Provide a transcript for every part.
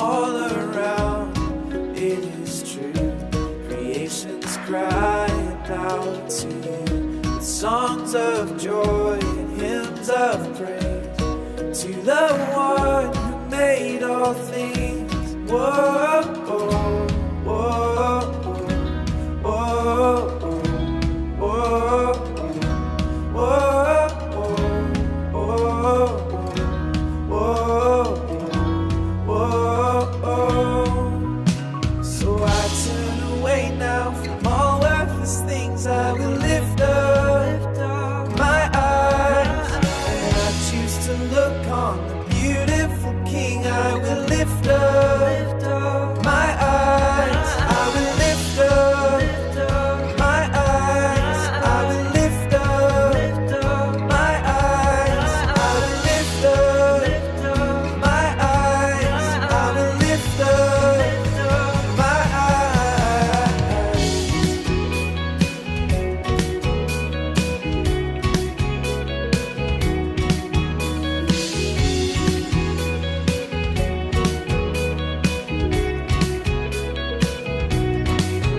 all around. It is true, creation's crying out to you with songs of joy and hymns of praise to the one who made all things. Whoa, whoa, whoa, whoa, whoa, whoa, whoa, whoa, whoa. So I turn away now from all worthless things. I will lift up my eyes, and I choose to look on the beautiful King. I will lift up my eyes. I will lift up my eyes. I will lift up my eyes. I will lift up my eyes. I will lift up my eyes.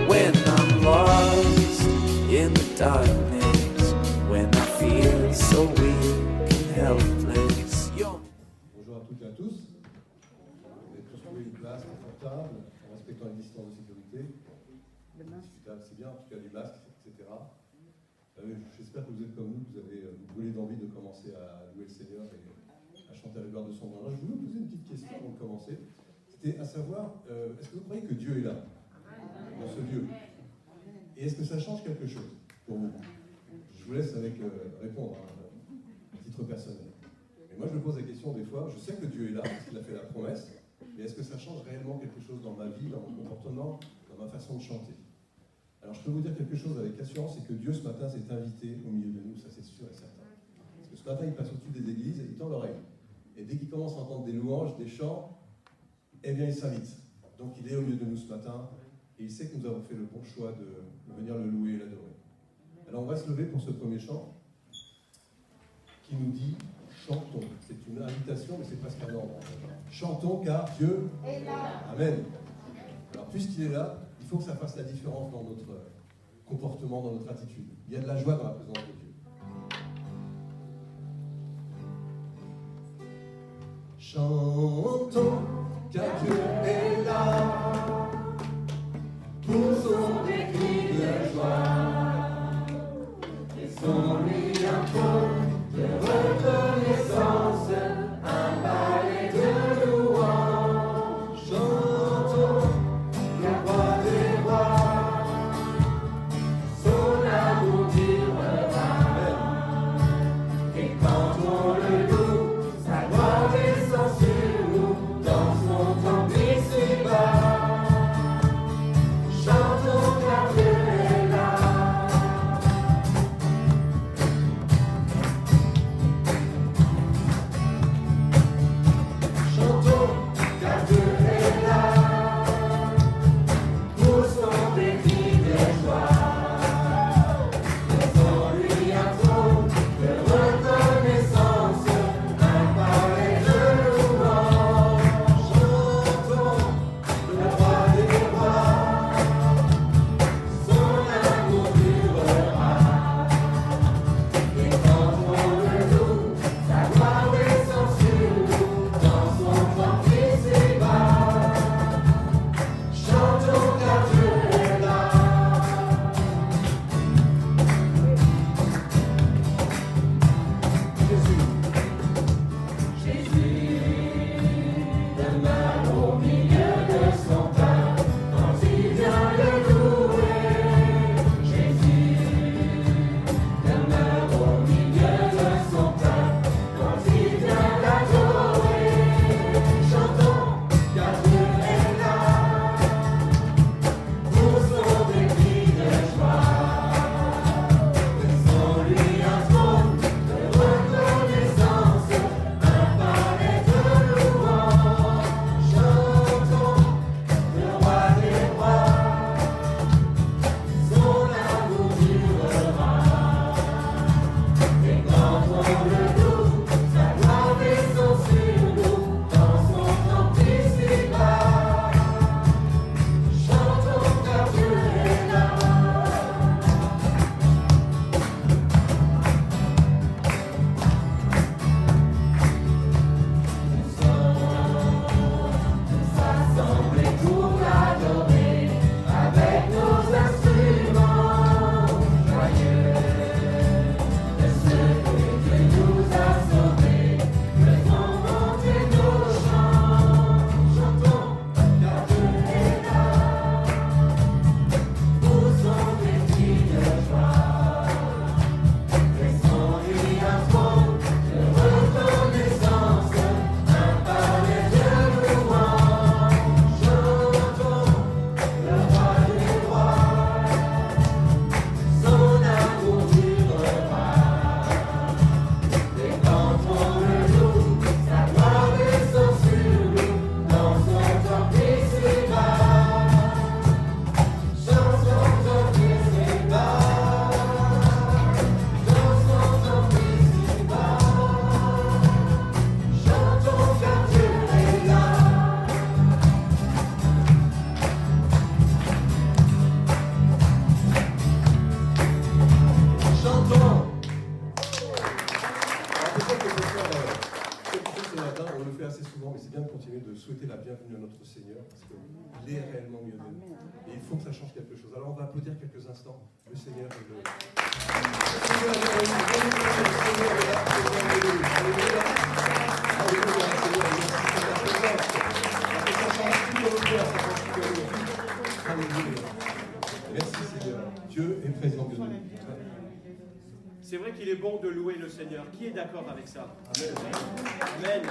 When I'm lost in the darkness, when I feel so weak and helpless. Bonjour à toutes et à tous. Vous avez tous trouvé une place confortable, en respectant les distances de sécurité. Discutable, c'est bien, en tout cas des masques, etc. J'espère que vous êtes comme nous, que vous avez brûlé d'envie de commencer à louer le Seigneur et à chanter à la gloire de son nom. Alors, je voulais vous poser une petite question avant de commencer. C'était à savoir, est-ce que vous croyez que Dieu est là, dans ce lieu? Et est-ce que ça change quelque chose pour vous? Je vous laisse avec répondre à titre personnel. Et moi, je me pose la question des fois, je sais que Dieu est là, parce qu'il a fait la promesse, mais est-ce que ça change réellement quelque chose dans ma vie, dans mon comportement, dans ma façon de chanter? Alors, je peux vous dire quelque chose avec assurance, c'est que Dieu, ce matin, s'est invité au milieu de nous, ça c'est sûr et certain. Parce que ce matin, il passe au-dessus des églises et il tend l'oreille. Et dès qu'il commence à entendre des louanges, des chants, eh bien, il s'invite. Donc, il est au milieu de nous ce matin, et il sait que nous avons fait le bon choix de venir le louer et l'adorer. Alors, on va se lever pour ce premier chant, qui nous dit « Chantons ». C'est une invitation, mais c'est presque un ordre. Chantons car Dieu est là. Amen. Alors, puisqu'il est là, il faut que ça fasse la différence dans notre comportement, dans notre attitude. Il y a de la joie dans la présence de Dieu. Chantons car Dieu est là. Poussons des cris de joie. Laissons-lui un trône de reconnaissance, un balai de louange. Chantons le roi des rois, son amour durera. Et quand on le loue, sa gloire descend sur nous. bienvenue à notre Seigneur, parce qu'il est réellement mieux de nous. Et il faut que ça change quelque chose. Alors on va applaudir quelques instants. Le Seigneur est le... Merci Seigneur. Dieu est présent de nous. C'est vrai qu'il est bon de louer le Seigneur. Qui est d'accord avec ça? Amen.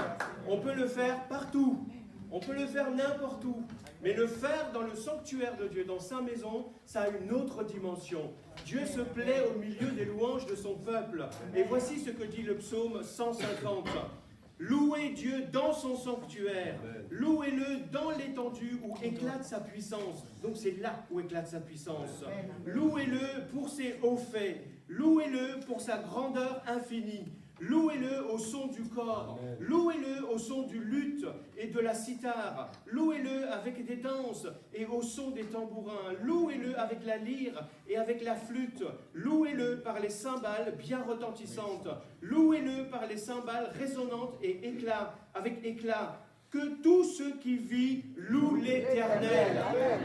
On peut le faire partout. On peut le faire n'importe où. Mais le faire dans le sanctuaire de Dieu, dans sa maison, ça a une autre dimension. Dieu se plaît au milieu des louanges de son peuple. Et voici ce que dit le psaume 150. Louez Dieu dans son sanctuaire. Louez-le dans l'étendue où éclate sa puissance. Donc c'est là où éclate sa puissance. Louez-le pour ses hauts faits. Louez-le pour sa grandeur infinie. Louez-le au son du corps. Louez-le au son du luth et de la cithare. Louez-le avec des danses et au son des tambourins. Louez-le avec la lyre et avec la flûte. Louez-le par les cymbales bien retentissantes. Louez-le par les cymbales résonnantes et avec éclat. Que tout ce qui vit loue l'Éternel.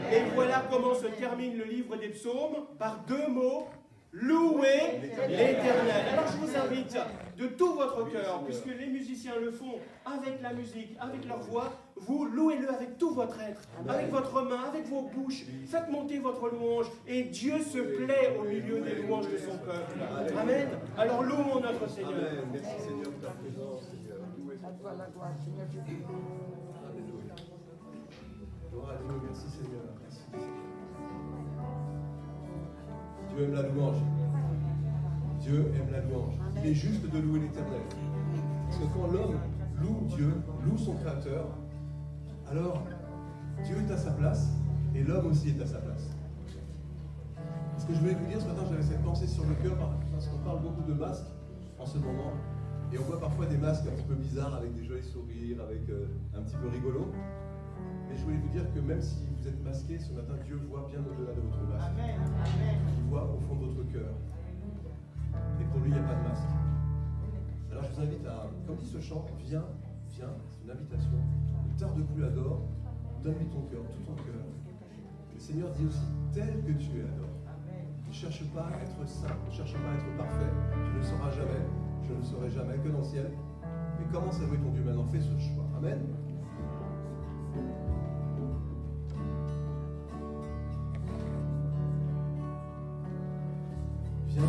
Et voilà comment se termine le livre des psaumes, par deux mots. Louez l'Éternel. Alors je vous invite de tout votre cœur, puisque les musiciens le font avec la musique, avec leur voix, vous louez-le avec tout votre être, avec votre main, avec vos bouches. Faites monter votre louange et Dieu se plaît au milieu des louanges de son peuple. Amen. Alors louons notre Seigneur. Amen. Merci Seigneur pour ta présence, Seigneur. À toi la gloire, Seigneur Jésus. Alléluia. Gloire à Dieu. Merci Seigneur. Merci Seigneur. Dieu aime la louange. Dieu aime la louange. Il est juste de louer l'Éternel. Parce que quand l'homme loue Dieu, loue son Créateur, alors Dieu est à sa place et l'homme aussi est à sa place. Ce que je voulais vous dire ce matin, j'avais cette pensée sur le cœur parce qu'on parle beaucoup de masques en ce moment. Et on voit parfois des masques un petit peu bizarres avec des jolis sourires, avec un petit peu rigolo. Mais je voulais vous dire que même si vous êtes masqué ce matin, Dieu voit bien au-delà de votre masque. Amen. Amen. Il voit au fond de votre cœur. Et pour lui, il n'y a pas de masque. Alors je vous invite à, comme dit ce chant, viens, c'est une invitation. Ne tarde plus, adore, donne-lui ton cœur, tout ton cœur. Le Seigneur dit aussi, tel que tu es, adore. Ne cherche pas à être saint, ne cherche pas à être parfait, tu ne le seras jamais, je ne le serai jamais que dans le ciel. Mais commence à louer ton Dieu maintenant, fais ce choix. Amen. Viens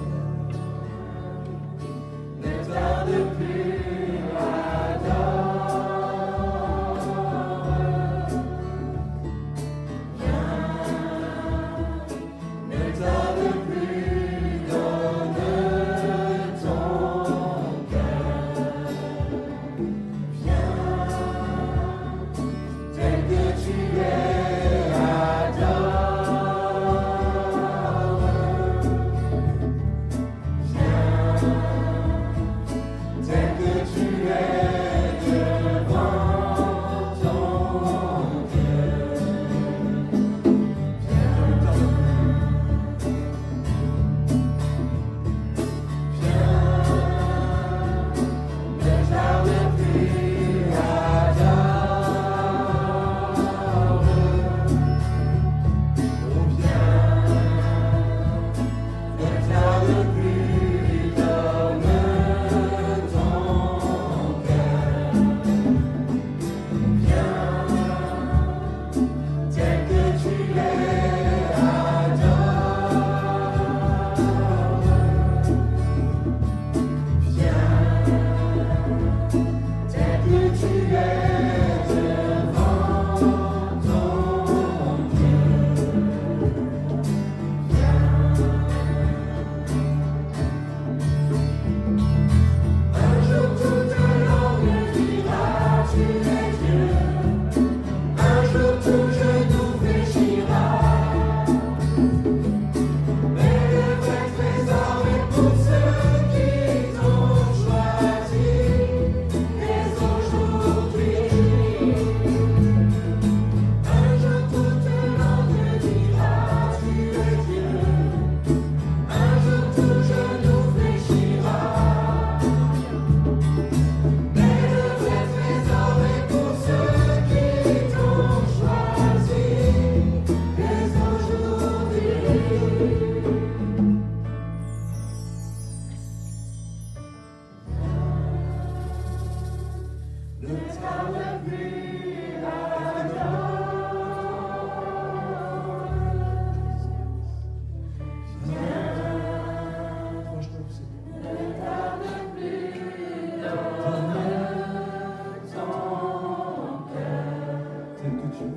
tu es.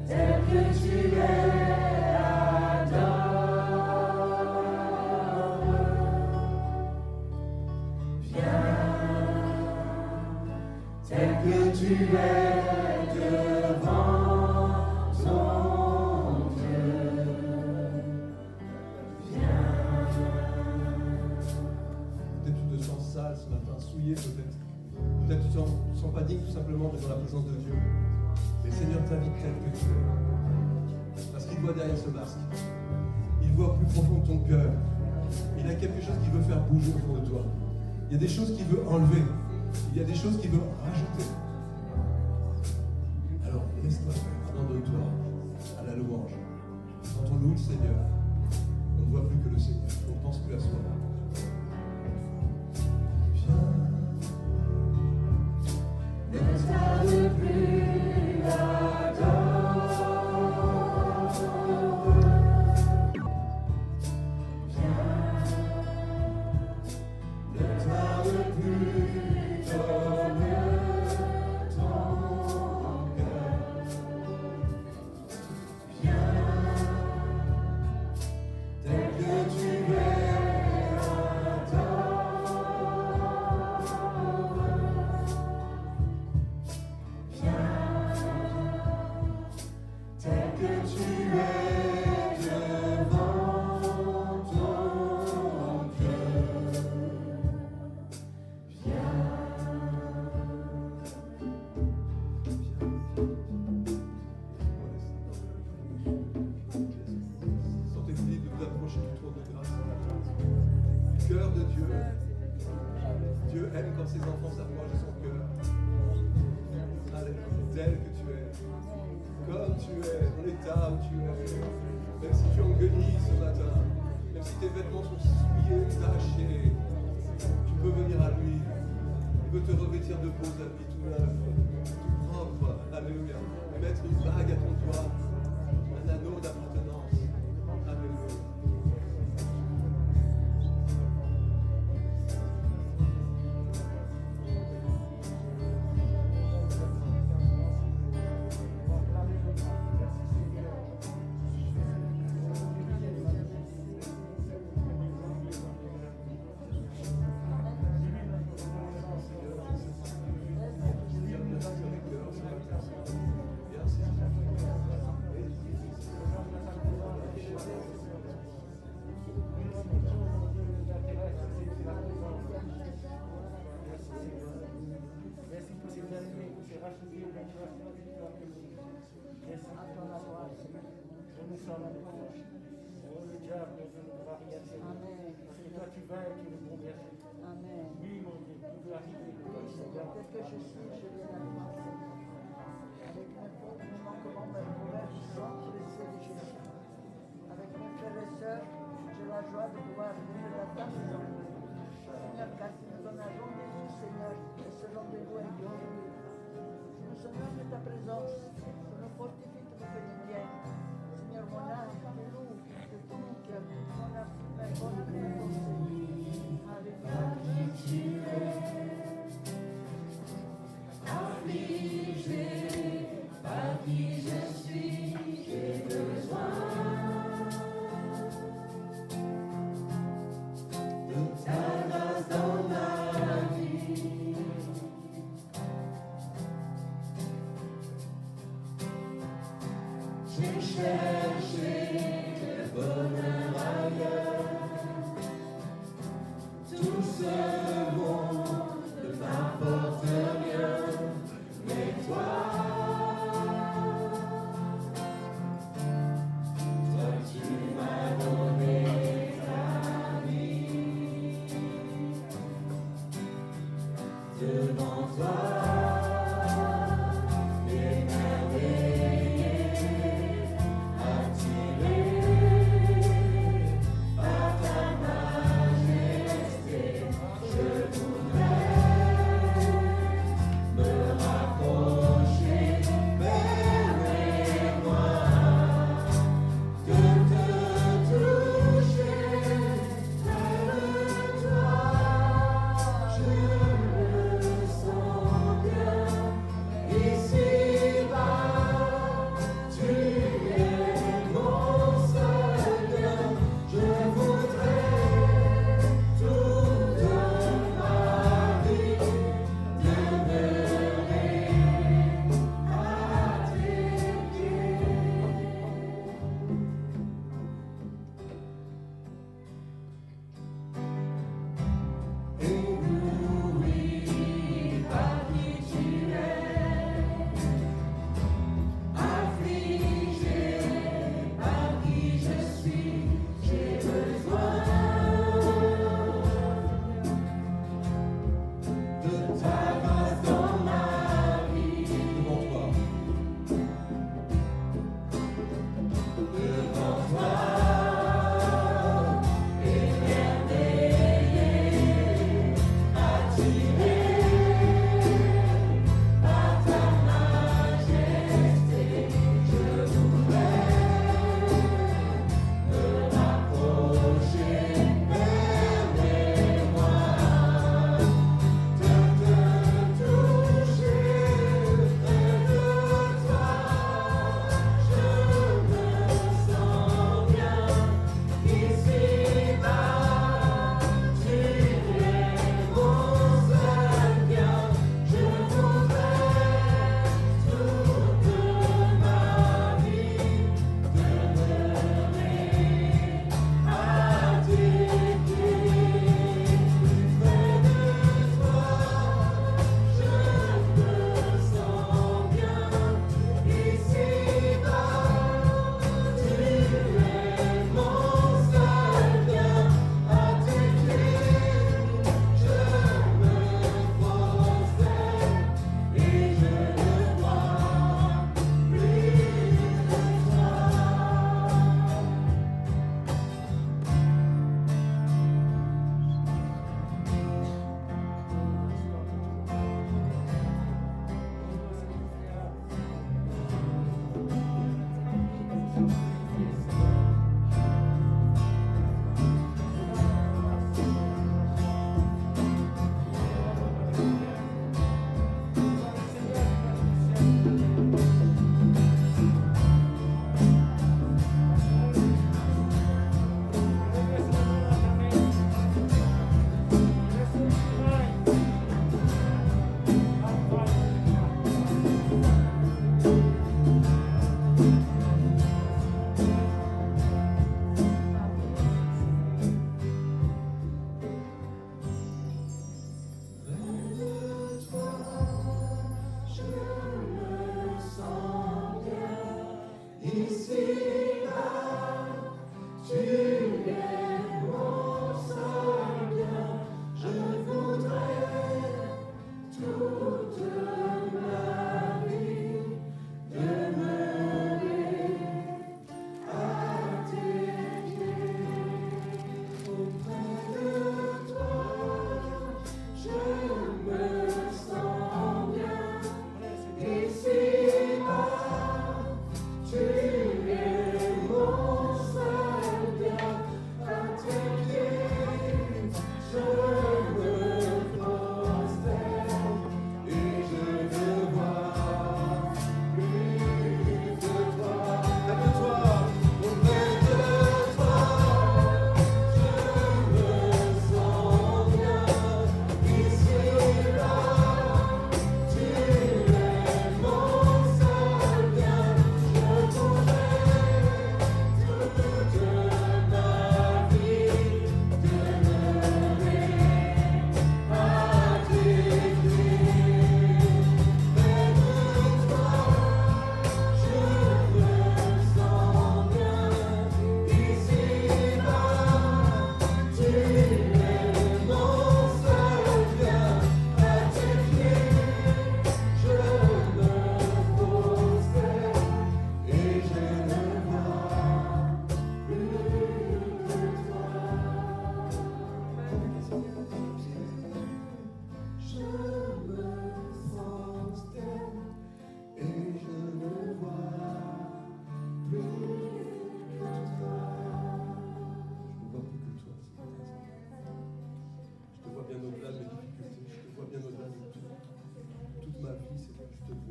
Tel que tu es, adore. Viens, tel que tu es devant ton Dieu. Viens. Peut-être tu te sens sale ce matin, souillé peut-être. Peut-être tu ne te sens pas digne tout simplement d'être dans la présence de Dieu. Mais le Seigneur t'invite tel que tu es. Parce qu'il voit derrière ce masque. Il voit au plus profond de ton cœur. Il a quelque chose qu'il veut faire bouger au fond de toi. Il y a des choses qu'il veut enlever. Il y a des choses qu'il veut rajouter. Alors laisse-toi faire. Abandonne-toi à la louange. Quand on loue le Seigneur, on ne voit plus que le Seigneur. On ne pense plus à soi. Ne tarde plus, adore. Viens, ne tarde plus, donne ton cœur. Viens, tel que tu es, adore. Viens, tel que tu es devant ton Dieu. Viens. Sentez-vous libre de vous approcher du trône de grâce ce matin. Du cœur de Dieu. Dieu aime quand ses enfants s'approchent de son cœur. Alléluia, tel que tu es. Comme tu es, dans l'état où tu es. Même si tu es en guenille ce matin. Même si tes vêtements sont souillés, tachés. Tu peux venir à lui. Il veut te revêtir de beaux habits tout neufs, tout propre. Alléluia. Et mettre une bague à ton doigt. Un anneau d'appartenance. Alléluia. Attiré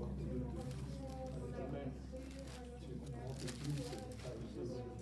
pouvoir de Dieu. Amen. Tu es plus grand que tout, c'est pas le seul.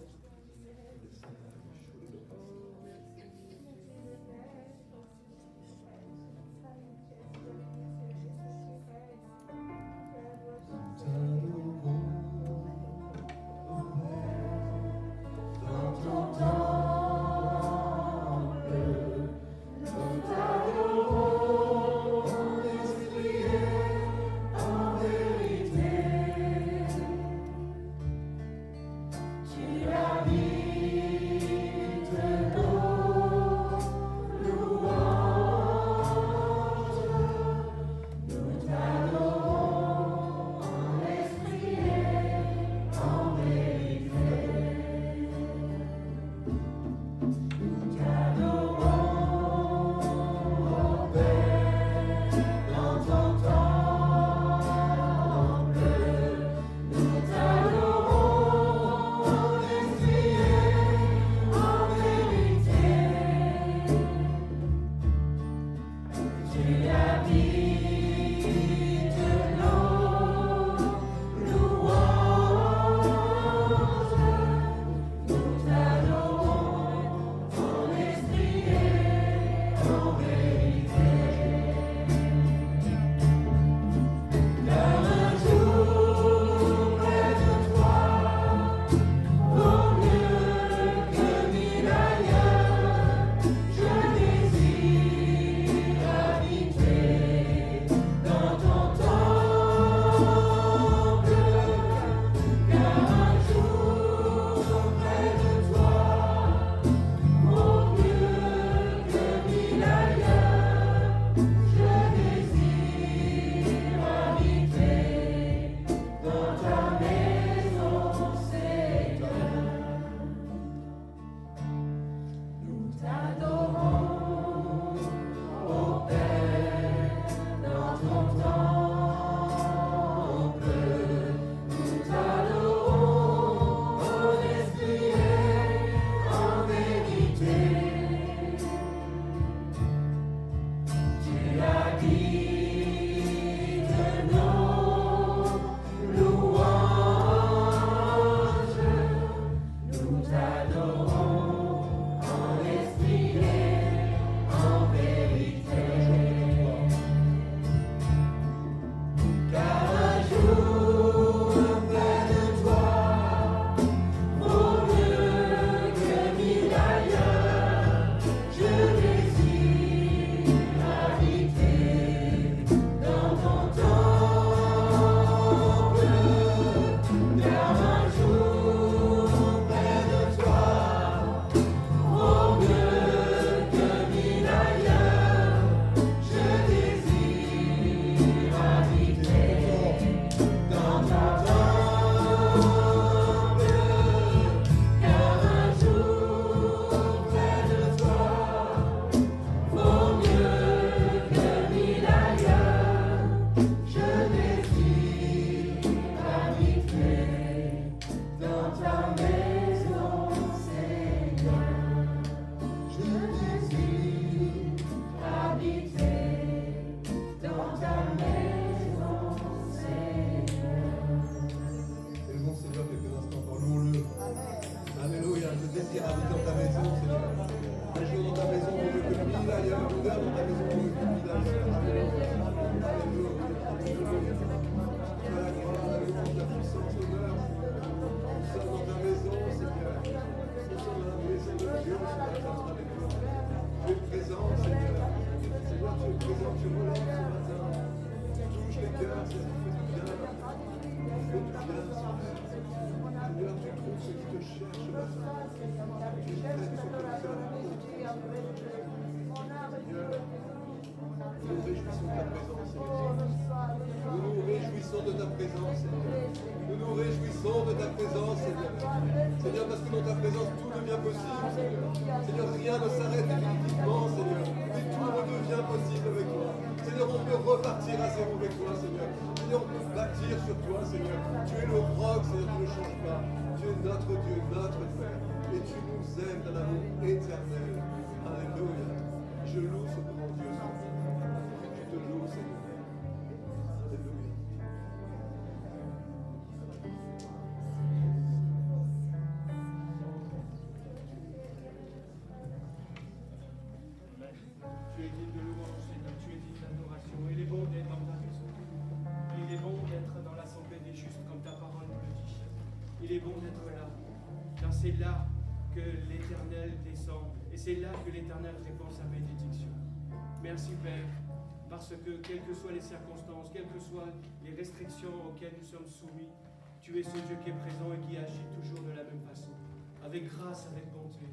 c'est là que l'Éternel descend et c'est là que l'Éternel répand sa bénédiction. Merci Père, parce que quelles que soient les circonstances, quelles que soient les restrictions auxquelles nous sommes soumis, tu es ce Dieu qui est présent et qui agit toujours de la même façon, avec grâce, avec bonté.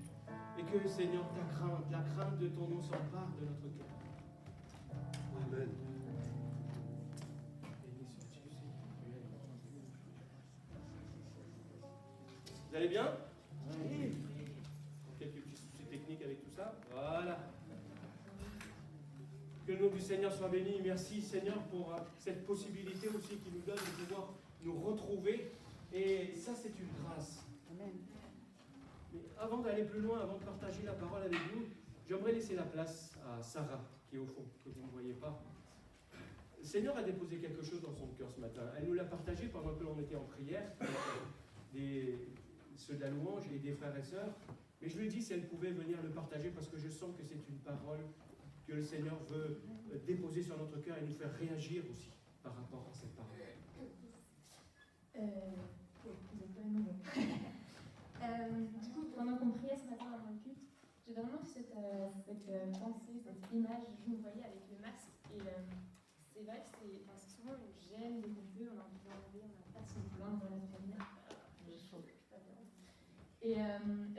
Et que Seigneur, ta crainte, la crainte de ton nom s'empare de notre cœur. Amen. Vous allez bien? Oui. Quelques petits soucis techniques avec tout ça. Voilà. Que le nom du Seigneur soit béni. Merci Seigneur pour cette possibilité aussi qu'il nous donne de pouvoir nous retrouver. Et ça, c'est une grâce. Amen. Mais avant d'aller plus loin, avant de partager la parole avec vous, j'aimerais laisser la place à Sarah, qui est au fond, que vous ne voyez pas. Le Seigneur a déposé quelque chose dans son cœur ce matin. Elle nous l'a partagé pendant que l'on était en prière, ceux de la louange et des frères et sœurs. Mais je lui ai dit si elle pouvait venir le partager parce que je sens que c'est une parole que le Seigneur veut déposer sur notre cœur et nous faire réagir aussi par rapport à cette parole. Du coup, pendant qu'on priait ce matin avant le culte, j'ai vraiment eu cette pensée, cette image. Je me voyais avec le masque et c'est vrai que c'est souvent une gêne dès qu'on peut, on a envie de l'enlever, on n'a pas son blanc dans la famille. Et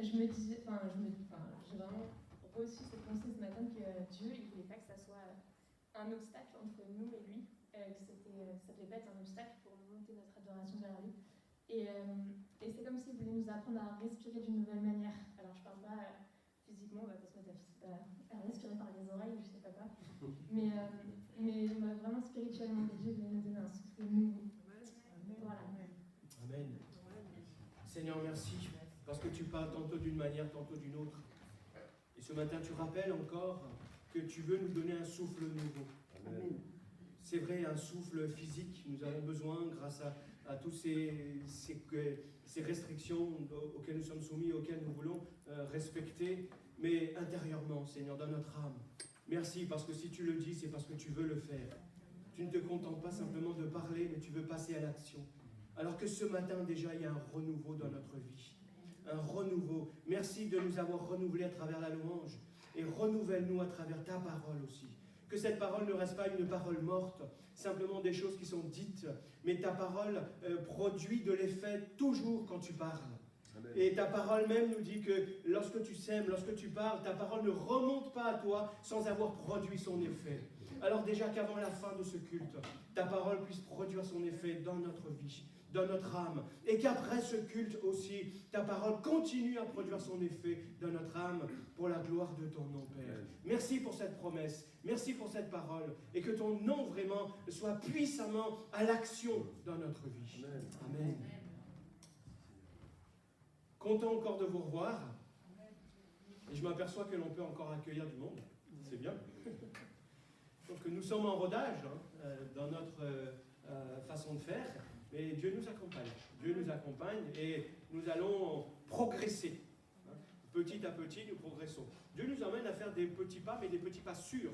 je me disais, j'ai vraiment reçu cette pensée ce matin que Dieu, il ne voulait pas que ça soit un obstacle entre nous et lui, que ça devait pas être un obstacle pour monter notre adoration vers lui. Et c'est comme s'il voulait nous apprendre à respirer d'une nouvelle manière. Alors je ne parle pas physiquement, on va pas se mettre à respirer par les oreilles, je ne sais pas quoi. Mais vraiment spirituellement, Dieu voulait nous donner un souffle nouveau. Voilà. Amen. Seigneur, merci, parce que tu parles tantôt d'une manière, tantôt d'une autre. Et ce matin, tu rappelles encore que tu veux nous donner un souffle nouveau. Amen. C'est vrai, un souffle physique, nous avons besoin, grâce à toutes ces restrictions auxquelles nous sommes soumis, auxquelles nous voulons respecter, mais intérieurement, Seigneur, dans notre âme. Merci, parce que si tu le dis, c'est parce que tu veux le faire. Tu ne te contentes pas simplement de parler, mais tu veux passer à l'action. Alors que ce matin, déjà, il y a un renouveau dans notre vie. Un renouveau. Merci de nous avoir renouvelés à travers la louange. Et renouvelle-nous à travers ta parole aussi. Que cette parole ne reste pas une parole morte, simplement des choses qui sont dites, mais ta parole produit de l'effet toujours quand tu parles. Amen. Et ta parole même nous dit que lorsque tu sèmes, lorsque tu parles, ta parole ne remonte pas à toi sans avoir produit son effet. Alors déjà qu'avant la fin de ce culte, ta parole puisse produire son effet dans notre vie, dans notre âme, et qu'après ce culte aussi, ta parole continue à produire son effet dans notre âme pour la gloire de ton nom, Père. Merci pour cette promesse, merci pour cette parole, et que ton nom vraiment soit puissamment à l'action dans notre vie. Amen. Amen. Content encore de vous revoir, et je m'aperçois que l'on peut encore accueillir du monde, c'est bien. Donc nous sommes en rodage dans notre façon de faire, mais Dieu nous accompagne. Dieu nous accompagne et nous allons progresser. Petit à petit, nous progressons. Dieu nous emmène à faire des petits pas, mais des petits pas sûrs.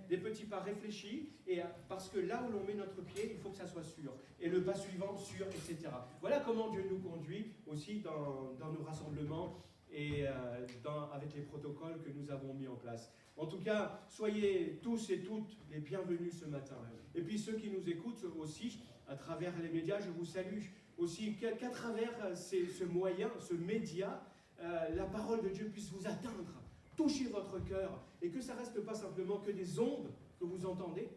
Des petits pas réfléchis, et parce que là où l'on met notre pied, il faut que ça soit sûr. Et le pas suivant, sûr, etc. Voilà comment Dieu nous conduit aussi dans nos rassemblements et avec les protocoles que nous avons mis en place. En tout cas, soyez tous et toutes les bienvenus ce matin. Et puis ceux qui nous écoutent aussi, à travers les médias, je vous salue aussi qu'à travers ce moyen, ce média, la parole de Dieu puisse vous atteindre, toucher votre cœur, et que ça ne reste pas simplement que des ondes que vous entendez,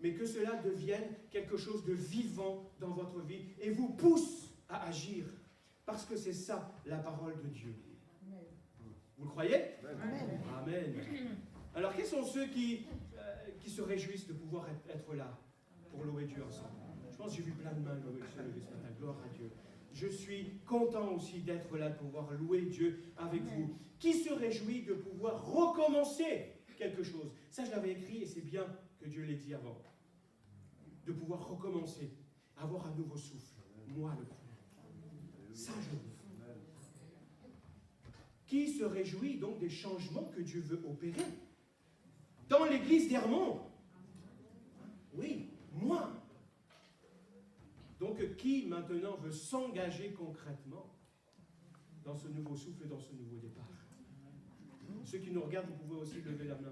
mais que cela devienne quelque chose de vivant dans votre vie et vous pousse à agir, parce que c'est ça la parole de Dieu. Vous le croyez? Amen. Amen. Alors, quels sont ceux qui se réjouissent de pouvoir être là pour louer Dieu ensemble? Je pense que j'ai vu plein de mains se lever ce matin. Gloire à Dieu. Je suis content aussi d'être là, de pouvoir louer Dieu avec vous. Qui se réjouit de pouvoir recommencer quelque chose? Ça, je l'avais écrit et c'est bien que Dieu l'ait dit avant. De pouvoir recommencer, avoir un nouveau souffle. Moi, le premier. Ça, je veux. Qui se réjouit donc des changements que Dieu veut opérer dans l'église d'Hermont? Oui, moi. Donc, qui maintenant veut s'engager concrètement dans ce nouveau souffle, dans ce nouveau départ. Ceux qui nous regardent, vous pouvez aussi lever la main.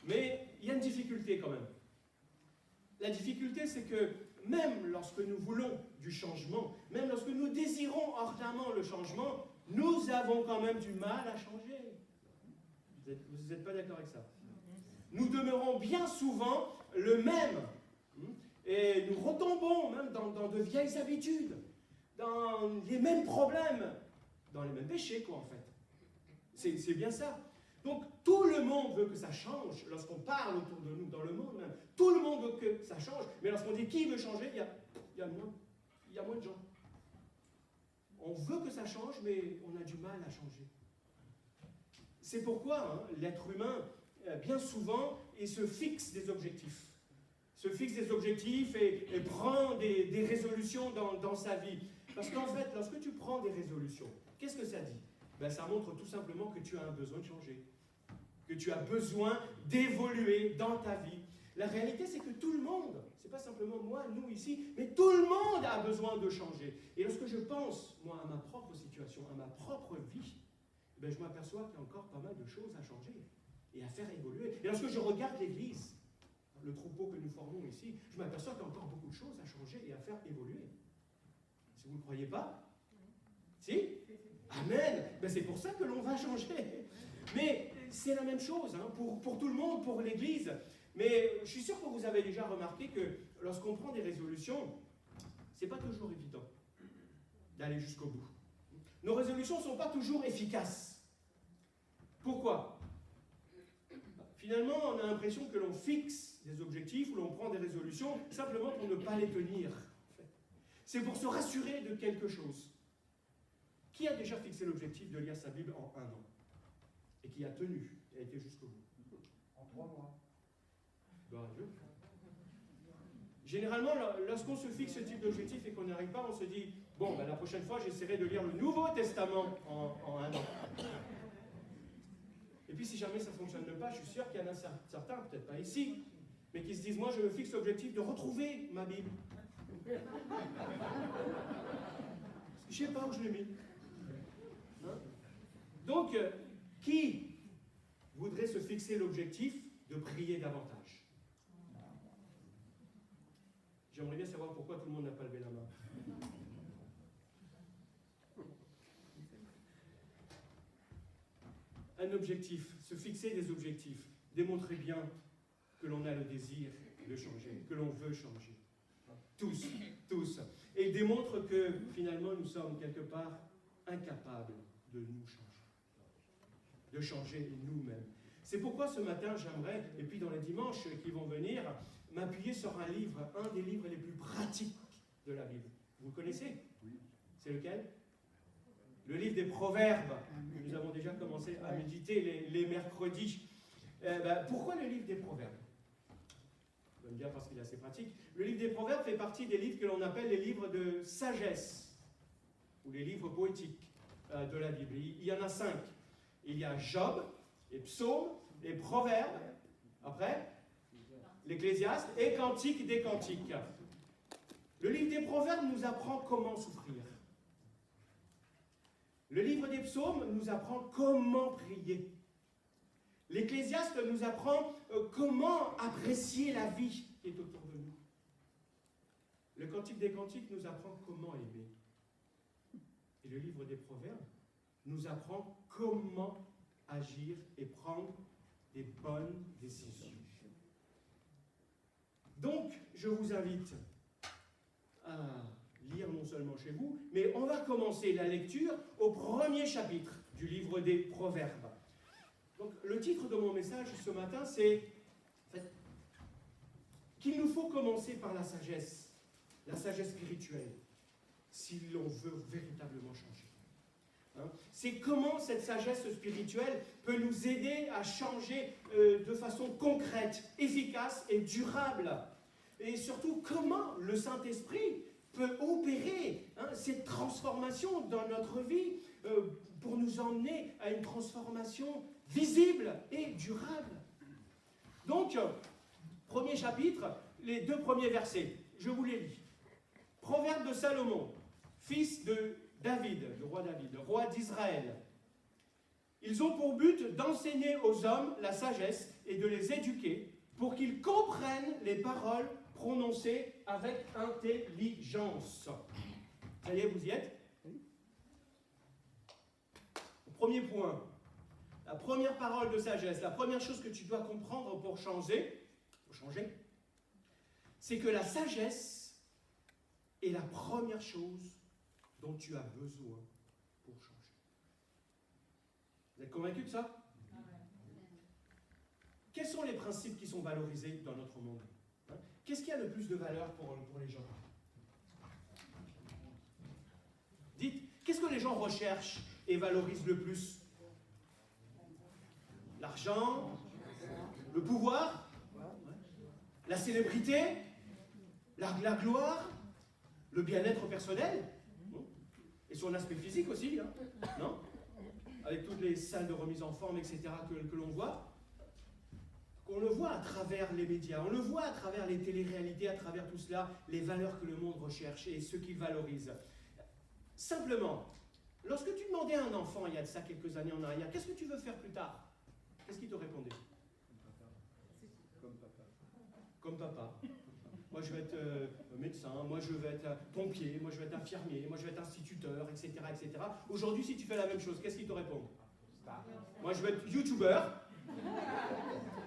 Mais il y a une difficulté quand même. La difficulté, c'est que même lorsque nous voulons du changement, même lorsque nous désirons ardemment le changement, nous avons quand même du mal à changer. Vous n'êtes pas d'accord avec ça? Nous demeurons bien souvent le même. Et nous retombons même dans de vieilles habitudes, dans les mêmes problèmes, dans les mêmes péchés, quoi, en fait. C'est bien ça. Donc, tout le monde veut que ça change. Lorsqu'on parle autour de nous, dans le monde même, tout le monde veut que ça change. Mais lorsqu'on dit qui veut changer, il y a moins de gens. On veut que ça change, mais on a du mal à changer. C'est pourquoi l'être humain, bien souvent, il se fixe des objectifs. Se fixe des objectifs et prend des résolutions dans sa vie. Parce qu'en fait, lorsque tu prends des résolutions, qu'est-ce que ça dit? Ben, ça montre tout simplement que tu as un besoin de changer. Que tu as besoin d'évoluer dans ta vie. La réalité, c'est que tout le monde, c'est pas simplement moi, nous ici, mais tout le monde a besoin de changer. Et lorsque je pense, moi, à ma propre situation, à ma propre vie, ben, je m'aperçois qu'il y a encore pas mal de choses à changer et à faire évoluer. Et lorsque je regarde l'Église, le troupeau que nous formons ici, je m'aperçois qu'il y a encore beaucoup de choses à changer et à faire évoluer. Si vous ne croyez pas, si? Amen. Ben, c'est pour ça que l'on va changer. Mais c'est la même chose pour tout le monde, pour l'Église. Mais je suis sûr que vous avez déjà remarqué que lorsqu'on prend des résolutions, ce n'est pas toujours évident d'aller jusqu'au bout. Nos résolutions ne sont pas toujours efficaces. Pourquoi? Finalement, on a l'impression que l'on fixe des objectifs ou l'on prend des résolutions simplement pour ne pas les tenir. C'est pour se rassurer de quelque chose. Qui a déjà fixé l'objectif de lire sa Bible en 1 an? Et qui a tenu, et a été jusqu'au bout? En 3 mois. Gloire à Dieu. Généralement, lorsqu'on se fixe ce type d'objectif et qu'on n'y arrive pas, on se dit, bon, ben, la prochaine fois, j'essaierai de lire le Nouveau Testament en 1 an. Et puis, si jamais ça ne fonctionne pas, je suis sûr qu'il y en a certains, peut-être pas ici, mais qui se disent, moi, je me fixe l'objectif de retrouver ma Bible. Je ne sais pas où je l'ai mis. Donc, qui voudrait se fixer l'objectif de prier davantage? J'aimerais bien savoir pourquoi tout le monde n'a pas levé la main. Un objectif, se fixer des objectifs, démontrer bien que l'on a le désir de changer, que l'on veut changer. Tous, tous. Et démontre que finalement nous sommes quelque part incapables de nous changer. De changer nous-mêmes. C'est pourquoi ce matin j'aimerais, et puis dans les dimanches qui vont venir, m'appuyer sur un livre, un des livres les plus pratiques de la Bible. Vous le connaissez? Oui. C'est lequel? Le livre des Proverbes. Nous avons déjà commencé à méditer les mercredis. Pourquoi le livre des Proverbes? Vous allez me dire parce qu'il est assez pratique. Le livre des Proverbes fait partie des livres que l'on appelle les livres de sagesse, ou les livres poétiques de la Bible. Il y en a 5. Il y a Job, les psaumes, les proverbes, après, l'Ecclésiaste et Cantique des Cantiques. Le livre des proverbes nous apprend comment souffrir. Le livre des psaumes nous apprend comment prier. L'Ecclésiaste nous apprend comment apprécier la vie qui est autour de nous. Le Cantique des Cantiques nous apprend comment aimer. Et le livre des proverbes nous apprend comment agir et prendre des bonnes décisions. Donc, je vous invite à lire non seulement chez vous, mais on va commencer la lecture au premier chapitre du livre des Proverbes. Donc, le titre de mon message ce matin, c'est qu'il nous faut commencer par la sagesse spirituelle, si l'on veut véritablement changer. C'est comment cette sagesse spirituelle peut nous aider à changer de façon concrète, efficace et durable. Et surtout, comment le Saint-Esprit peut opérer cette transformation dans notre vie pour nous emmener à une transformation visible et durable. Donc, premier chapitre, les 2 premiers versets, je vous les lis. Proverbe de Salomon, fils de David, le roi d'Israël. Ils ont pour but d'enseigner aux hommes la sagesse et de les éduquer pour qu'ils comprennent les paroles prononcées avec intelligence. Ça y est, vous y êtes? Premier point, la première parole de sagesse, la première chose que tu dois comprendre pour changer, c'est que la sagesse est la première chose dont tu as besoin pour changer. Vous êtes convaincus de ça? Quels sont les principes qui sont valorisés dans notre monde? Qu'est-ce qui a le plus de valeur pour les gens? Dites, qu'est-ce que les gens recherchent et valorisent le plus? L'argent, le pouvoir, la célébrité, la gloire, le bien-être personnel, et son aspect physique aussi, non? Avec toutes les salles de remise en forme, etc., que l'on voit. On le voit à travers les médias, on le voit à travers les téléréalités, à travers tout cela, les valeurs que le monde recherche et ce qu'il valorise. Simplement, lorsque tu demandais à un enfant, il y a de ça quelques années en arrière, qu'est-ce que tu veux faire plus tard? Qu'est-ce qu'il te répondait? Comme papa. Moi, je vais être médecin, moi, je vais être pompier, moi, je vais être infirmier, moi, je vais être instituteur, etc., etc. Aujourd'hui, si tu fais la même chose, qu'est-ce qu'ils te répondent? Moi, je vais être youtubeur,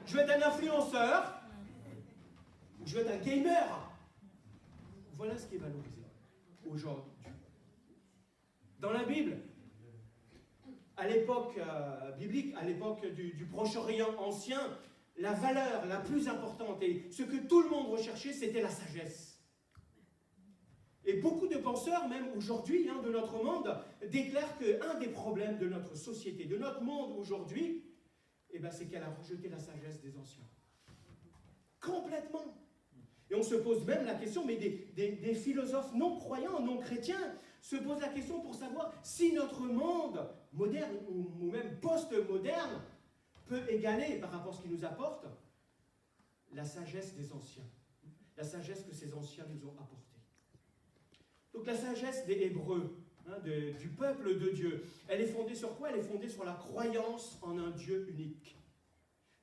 je vais être un influenceur, je vais être un gamer. Voilà ce qui est valorisé aujourd'hui. Dans la Bible, à l'époque biblique, à l'époque du Proche-Orient ancien, la valeur la plus importante et ce que tout le monde recherchait, c'était la sagesse. Et beaucoup de penseurs, même aujourd'hui, de notre monde, déclarent qu'un des problèmes de notre société, de notre monde aujourd'hui, c'est qu'elle a rejeté la sagesse des anciens. Complètement. Et on se pose même la question, mais des philosophes non croyants, non chrétiens, se posent la question pour savoir si notre monde moderne ou même post-moderne peut égaler par rapport à ce qu'il nous apporte la sagesse des anciens, la sagesse que ces anciens nous ont apportée. Donc la sagesse des Hébreux, du peuple de Dieu, elle est fondée sur quoi? Elle est fondée sur la croyance en un Dieu unique.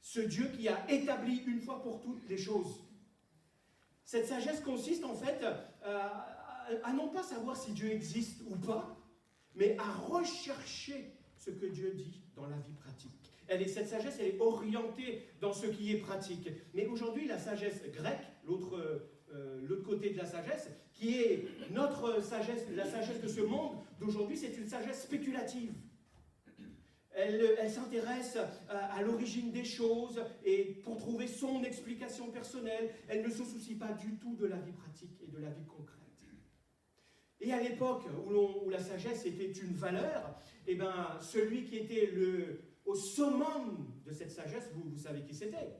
Ce Dieu qui a établi une fois pour toutes les choses. Cette sagesse consiste en fait à non pas savoir si Dieu existe ou pas, mais à rechercher ce que Dieu dit dans la vie pratique. Cette sagesse, elle est orientée dans ce qui est pratique. Mais aujourd'hui, la sagesse grecque, l'autre côté de la sagesse, qui est notre sagesse, la sagesse de ce monde d'aujourd'hui, c'est une sagesse spéculative. Elle s'intéresse à l'origine des choses et pour trouver son explication personnelle, elle ne se soucie pas du tout de la vie pratique et de la vie concrète. Et à l'époque où la sagesse était une valeur, celui qui était au summum de cette sagesse, vous savez qui c'était?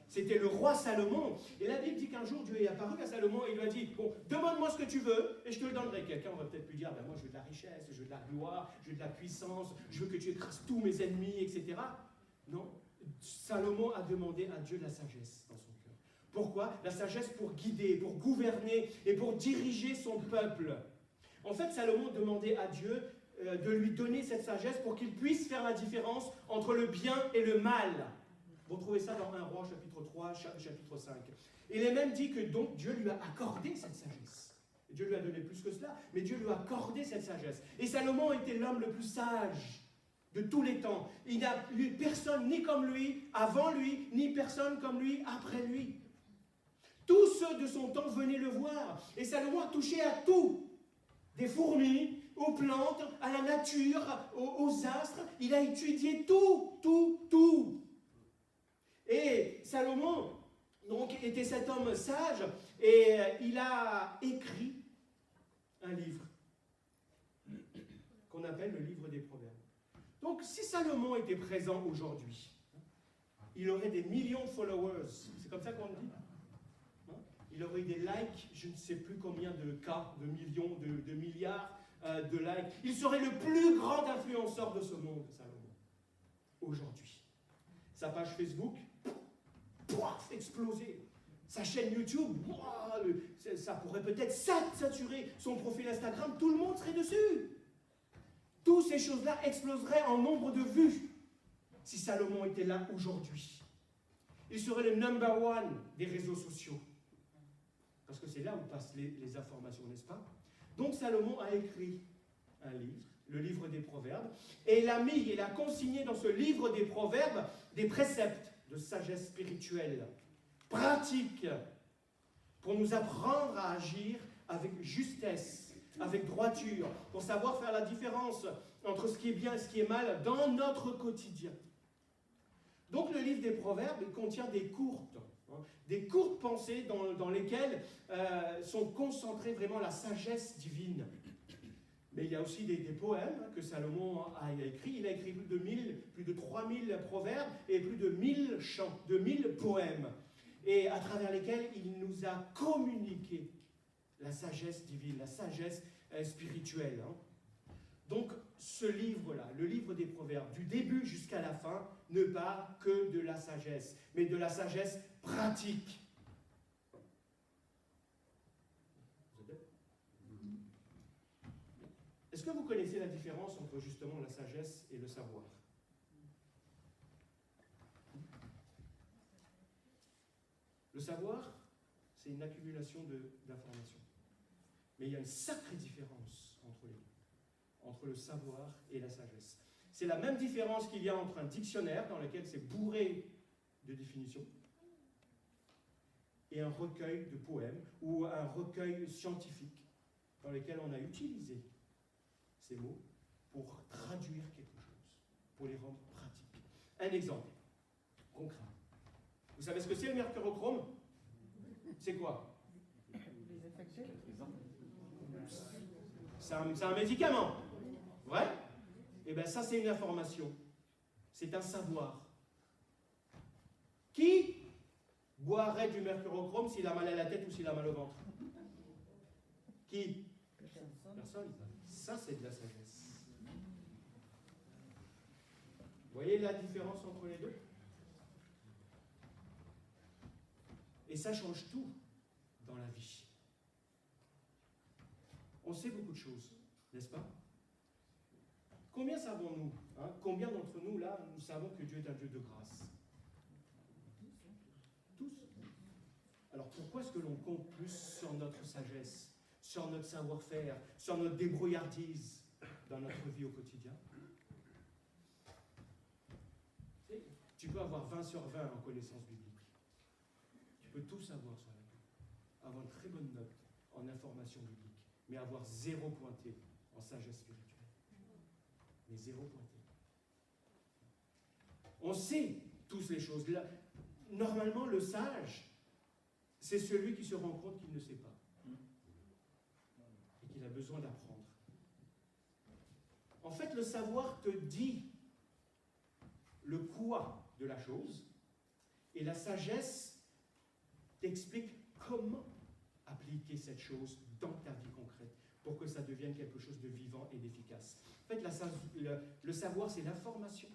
C'était le roi Salomon. Et la Bible dit qu'un jour, Dieu est apparu à Salomon et il lui a dit, bon, demande-moi ce que tu veux et je te le donnerai. Quelqu'un va peut-être lui dire, moi je veux de la richesse, je veux de la gloire, je veux de la puissance, je veux que tu écrases tous mes ennemis, etc. Non, Salomon a demandé à Dieu de la sagesse dans son cœur. Pourquoi? La sagesse pour guider, pour gouverner et pour diriger son peuple. En fait, Salomon demandait à Dieu de lui donner cette sagesse pour qu'il puisse faire la différence entre le bien et le mal. Vous trouvez ça dans 1 Roi, chapitre 3, chapitre 5. Il est même dit que donc Dieu lui a accordé cette sagesse. Dieu lui a donné plus que cela, mais Dieu lui a accordé cette sagesse. Et Salomon était l'homme le plus sage de tous les temps. Il n'y a eu personne ni comme lui avant lui, ni personne comme lui après lui. Tous ceux de son temps venaient le voir. Et Salomon a touché à tout. Des fourmis, aux plantes, à la nature, aux astres. Il a étudié tout. Et Salomon, donc, était cet homme sage et il a écrit un livre qu'on appelle le livre des Proverbes. Donc, si Salomon était présent aujourd'hui, il aurait des millions de followers. C'est comme ça qu'on le dit. Il aurait eu des likes, je ne sais plus combien de cas, de millions, de milliards de likes. Il serait le plus grand influenceur de ce monde, Salomon, aujourd'hui. Sa page Facebook, explosé. Sa chaîne YouTube, wow, ça pourrait peut-être saturer son profil Instagram, tout le monde serait dessus. Toutes ces choses-là exploseraient en nombre de vues si Salomon était là aujourd'hui. Il serait le number one des réseaux sociaux. Parce que c'est là où passent les informations, n'est-ce pas? Donc Salomon a écrit un livre, le livre des Proverbes, et il a consigné dans ce livre des Proverbes des préceptes de sagesse spirituelle, pratiques, pour nous apprendre à agir avec justesse, avec droiture, pour savoir faire la différence entre ce qui est bien et ce qui est mal dans notre quotidien. Donc le livre des Proverbes il contient des courtes pensées dans lesquelles sont concentrées vraiment la sagesse divine. Mais il y a aussi des poèmes que Salomon a écrits. Il a écrit plus de 3000 proverbes et plus de 1000 chants, de 1000 poèmes, et à travers lesquels il nous a communiqué la sagesse divine, la sagesse spirituelle. Donc ce livre-là, le livre des Proverbes, du début jusqu'à la fin, ne parle que de la sagesse, mais de la sagesse pratique. Est-ce que vous connaissez la différence entre justement la sagesse et le savoir? Le savoir, c'est une accumulation d'informations. Mais il y a une sacrée différence entre les deux, entre le savoir et la sagesse. C'est la même différence qu'il y a entre un dictionnaire dans lequel c'est bourré de définitions et un recueil de poèmes ou un recueil scientifique dans lequel on a utilisé ces mots pour traduire quelque chose, pour les rendre pratiques. Un exemple concret. Vous savez ce que c'est le mercurochrome? C'est quoi? C'est un médicament. Vrai? Eh bien ça c'est une information. C'est un savoir. Qui boirait du mercurochrome s'il a mal à la tête ou s'il a mal au ventre? Qui? Personne. Ça, c'est de la sagesse. Vous voyez la différence entre les deux? Et ça change tout dans la vie. On sait beaucoup de choses, n'est-ce pas? Combien savons-nous? Combien d'entre nous, là, nous savons que Dieu est un Dieu de grâce? Tous. Alors pourquoi est-ce que l'on compte plus sur notre sagesse, sur notre savoir-faire, sur notre débrouillardise dans notre vie au quotidien? Tu peux avoir 20 sur 20 en connaissance biblique. Tu peux tout savoir sur la Bible. Avoir une très bonne note en information biblique, mais avoir 0 pointé en sagesse spirituelle. Mais 0 pointé. On sait tous les choses. Là, normalement, le sage, c'est celui qui se rend compte qu'il ne sait pas. Et qu'il a besoin d'apprendre. En fait, le savoir te dit le quoi de la chose, et la sagesse t'explique comment appliquer cette chose dans ta vie concrète, pour que ça devienne quelque chose de vivant et d'efficace. En fait, le savoir, c'est l'information,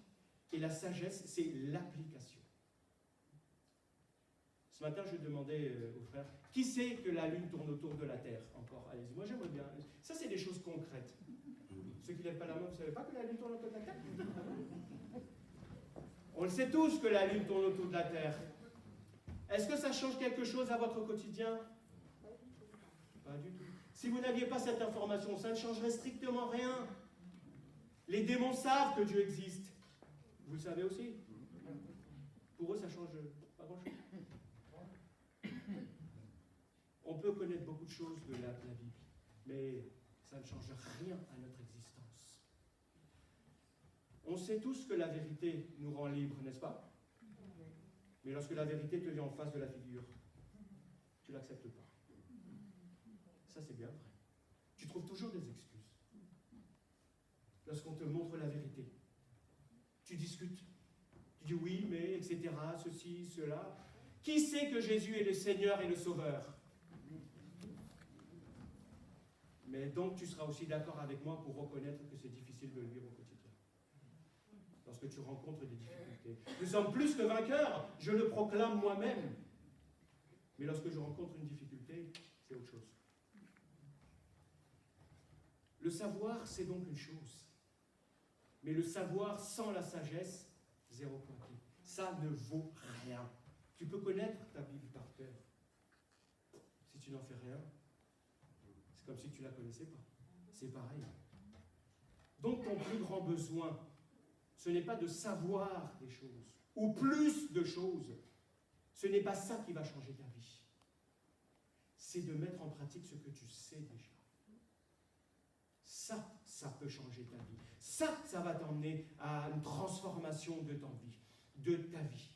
et la sagesse, c'est l'application. Ce matin, je demandais aux frères, qui sait que la Lune tourne autour de la Terre encore? Allez-y, moi j'aimerais bien. Ça, c'est des choses concrètes. Ceux qui ne lèvent pas la main, vous ne savez pas que la Lune tourne autour de la Terre? On le sait tous que la Lune tourne autour de la Terre. Est-ce que ça change quelque chose à votre quotidien? Pas du tout. Si vous n'aviez pas cette information, ça ne changerait strictement rien. Les démons savent que Dieu existe. Vous le savez aussi. Pour eux, ça ne change pas grand-chose. On peut connaître beaucoup de choses de la Bible, mais ça ne change rien à notre existence. On sait tous que la vérité nous rend libres, n'est-ce pas? Mais lorsque la vérité te vient en face de la figure, tu ne l'acceptes pas. Ça, c'est bien vrai. Tu trouves toujours des excuses. Lorsqu'on te montre la vérité, tu discutes. Tu dis oui, mais, etc., ceci, cela. Qui sait que Jésus est le Seigneur et le Sauveur? Mais donc, tu seras aussi d'accord avec moi pour reconnaître que c'est difficile de le vivre au quotidien. Lorsque tu rencontres des difficultés. Nous sommes plus que vainqueurs, je le proclame moi-même. Mais lorsque je rencontre une difficulté, c'est autre chose. Le savoir, c'est donc une chose. Mais le savoir sans la sagesse, zéro point. Ça ne vaut rien. Tu peux connaître ta Bible par cœur. Si tu n'en fais rien, c'est comme si tu ne la connaissais pas. C'est pareil. Donc ton plus grand besoin, ce n'est pas de savoir des choses, ou plus de choses. Ce n'est pas ça qui va changer ta vie. C'est de mettre en pratique ce que tu sais déjà. Ça peut changer ta vie. Ça va t'emmener à une transformation de ta vie.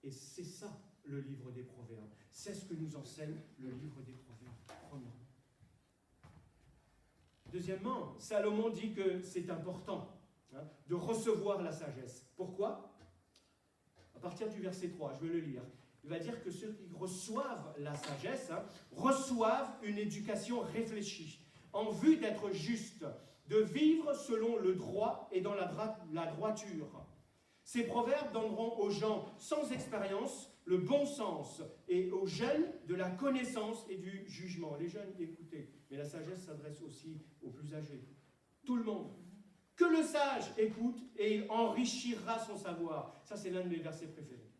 Et c'est ça, le livre des Proverbes. C'est ce que nous enseigne le livre des Proverbes, premièrement. Deuxièmement, Salomon dit que c'est important de recevoir la sagesse. Pourquoi? À partir du verset 3, je vais le lire. Il va dire que ceux qui reçoivent la sagesse reçoivent une éducation réfléchie, en vue d'être justes, de vivre selon le droit et dans la droiture. Ces proverbes donneront aux gens sans expérience le bon sens et aux jeunes de la connaissance et du jugement. Les jeunes, écoutez, mais la sagesse s'adresse aussi aux plus âgés. Tout le monde. Que le sage écoute et il enrichira son savoir. Ça, c'est l'un de mes versets préférés.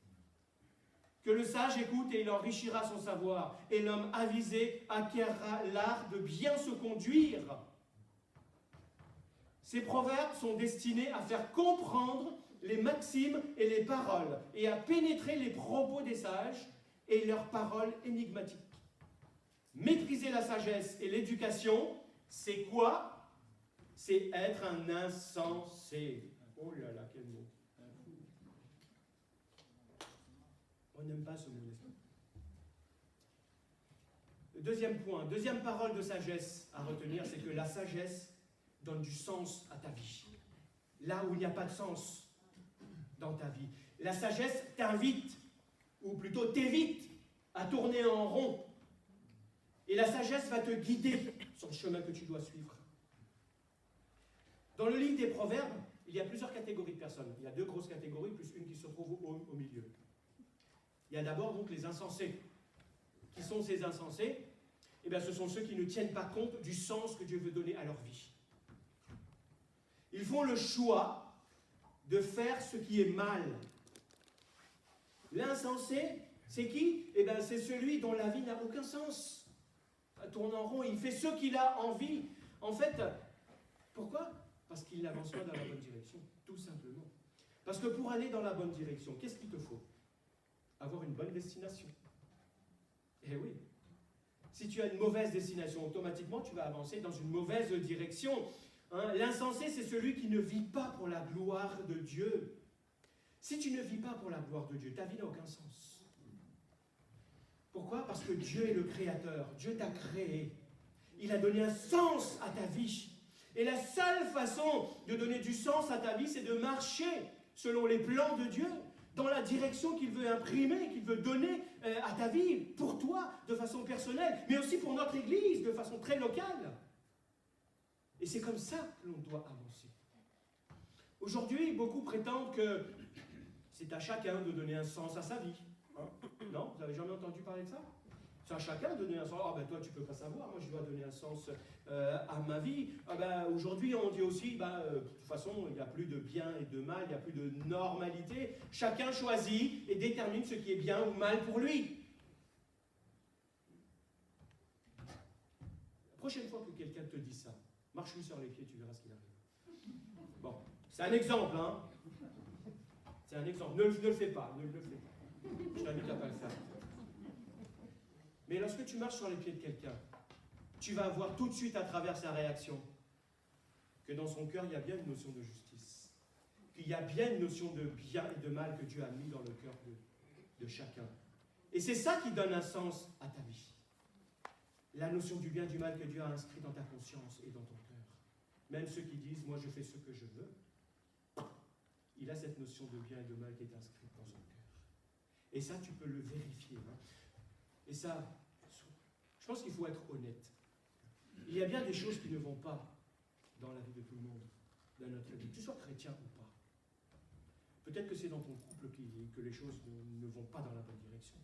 Que le sage écoute et il enrichira son savoir. Et l'homme avisé acquérera l'art de bien se conduire. Ces proverbes sont destinés à faire comprendre les maximes et les paroles, et à pénétrer les propos des sages et leurs paroles énigmatiques. Maîtriser la sagesse et l'éducation, c'est quoi? C'est être un insensé. Oh là là, quel mot. On n'aime pas ce mot, n'est-ce pas? Deuxième point, deuxième parole de sagesse à retenir, c'est que la sagesse donne du sens à ta vie. Là où il n'y a pas de sens dans ta vie. La sagesse t'invite, ou plutôt t'évite, à tourner en rond. Et la sagesse va te guider sur le chemin que tu dois suivre. Dans le livre des Proverbes, il y a plusieurs catégories de personnes. Il y a deux grosses catégories, plus une qui se trouve au milieu. Il y a d'abord donc les insensés. Qui sont ces insensés? Eh bien, ce sont ceux qui ne tiennent pas compte du sens que Dieu veut donner à leur vie. Ils font le choix de faire ce qui est mal. L'insensé, c'est qui? Eh bien, c'est celui dont la vie n'a aucun sens. Il tourne en rond, il fait ce qu'il a envie. En fait, pourquoi? Parce qu'il n'avance pas dans la bonne direction, tout simplement. Parce que pour aller dans la bonne direction, qu'est-ce qu'il te faut? Avoir une bonne destination. Eh oui. Si tu as une mauvaise destination, automatiquement, tu vas avancer dans une mauvaise direction. L'insensé, c'est celui qui ne vit pas pour la gloire de Dieu. Si tu ne vis pas pour la gloire de Dieu, ta vie n'a aucun sens. Pourquoi? Parce que Dieu est le créateur. Dieu t'a créé. Il a donné un sens à ta vie. Et la seule façon de donner du sens à ta vie, c'est de marcher selon les plans de Dieu, dans la direction qu'il veut imprimer, qu'il veut donner à ta vie, pour toi, de façon personnelle, mais aussi pour notre Église, de façon très locale. Et c'est comme ça que l'on doit avancer. Aujourd'hui, beaucoup prétendent que c'est à chacun de donner un sens à sa vie. Non? Vous n'avez jamais entendu parler de ça? C'est à chacun de donner un sens. Ah ben toi, tu ne peux pas savoir. Moi, je dois donner un sens à ma vie. Ah ben, aujourd'hui, on dit aussi, de toute façon, il n'y a plus de bien et de mal, il n'y a plus de normalité. Chacun choisit et détermine ce qui est bien ou mal pour lui. La prochaine fois que quelqu'un te dit ça, marche-lui sur les pieds, tu verras ce qu'il arrive. Bon, c'est un exemple, hein. C'est un exemple. Ne le fais pas, ne le fais pas. Je t'invite à ne pas le faire. Mais lorsque tu marches sur les pieds de quelqu'un, tu vas voir tout de suite à travers sa réaction que dans son cœur, il y a bien une notion de justice. Qu'il y a bien une notion de bien et de mal que Dieu a mis dans le cœur de chacun. Et c'est ça qui donne un sens à ta vie. La notion du bien et du mal que Dieu a inscrit dans ta conscience et dans ton cœur. Même ceux qui disent, moi je fais ce que je veux, il a cette notion de bien et de mal qui est inscrite dans son cœur. Et ça, tu peux le vérifier. Et ça, je pense qu'il faut être honnête. Il y a bien des choses qui ne vont pas dans la vie de tout le monde, dans notre vie, que tu sois chrétien ou pas. Peut-être que c'est dans ton couple que les choses ne vont pas dans la bonne direction.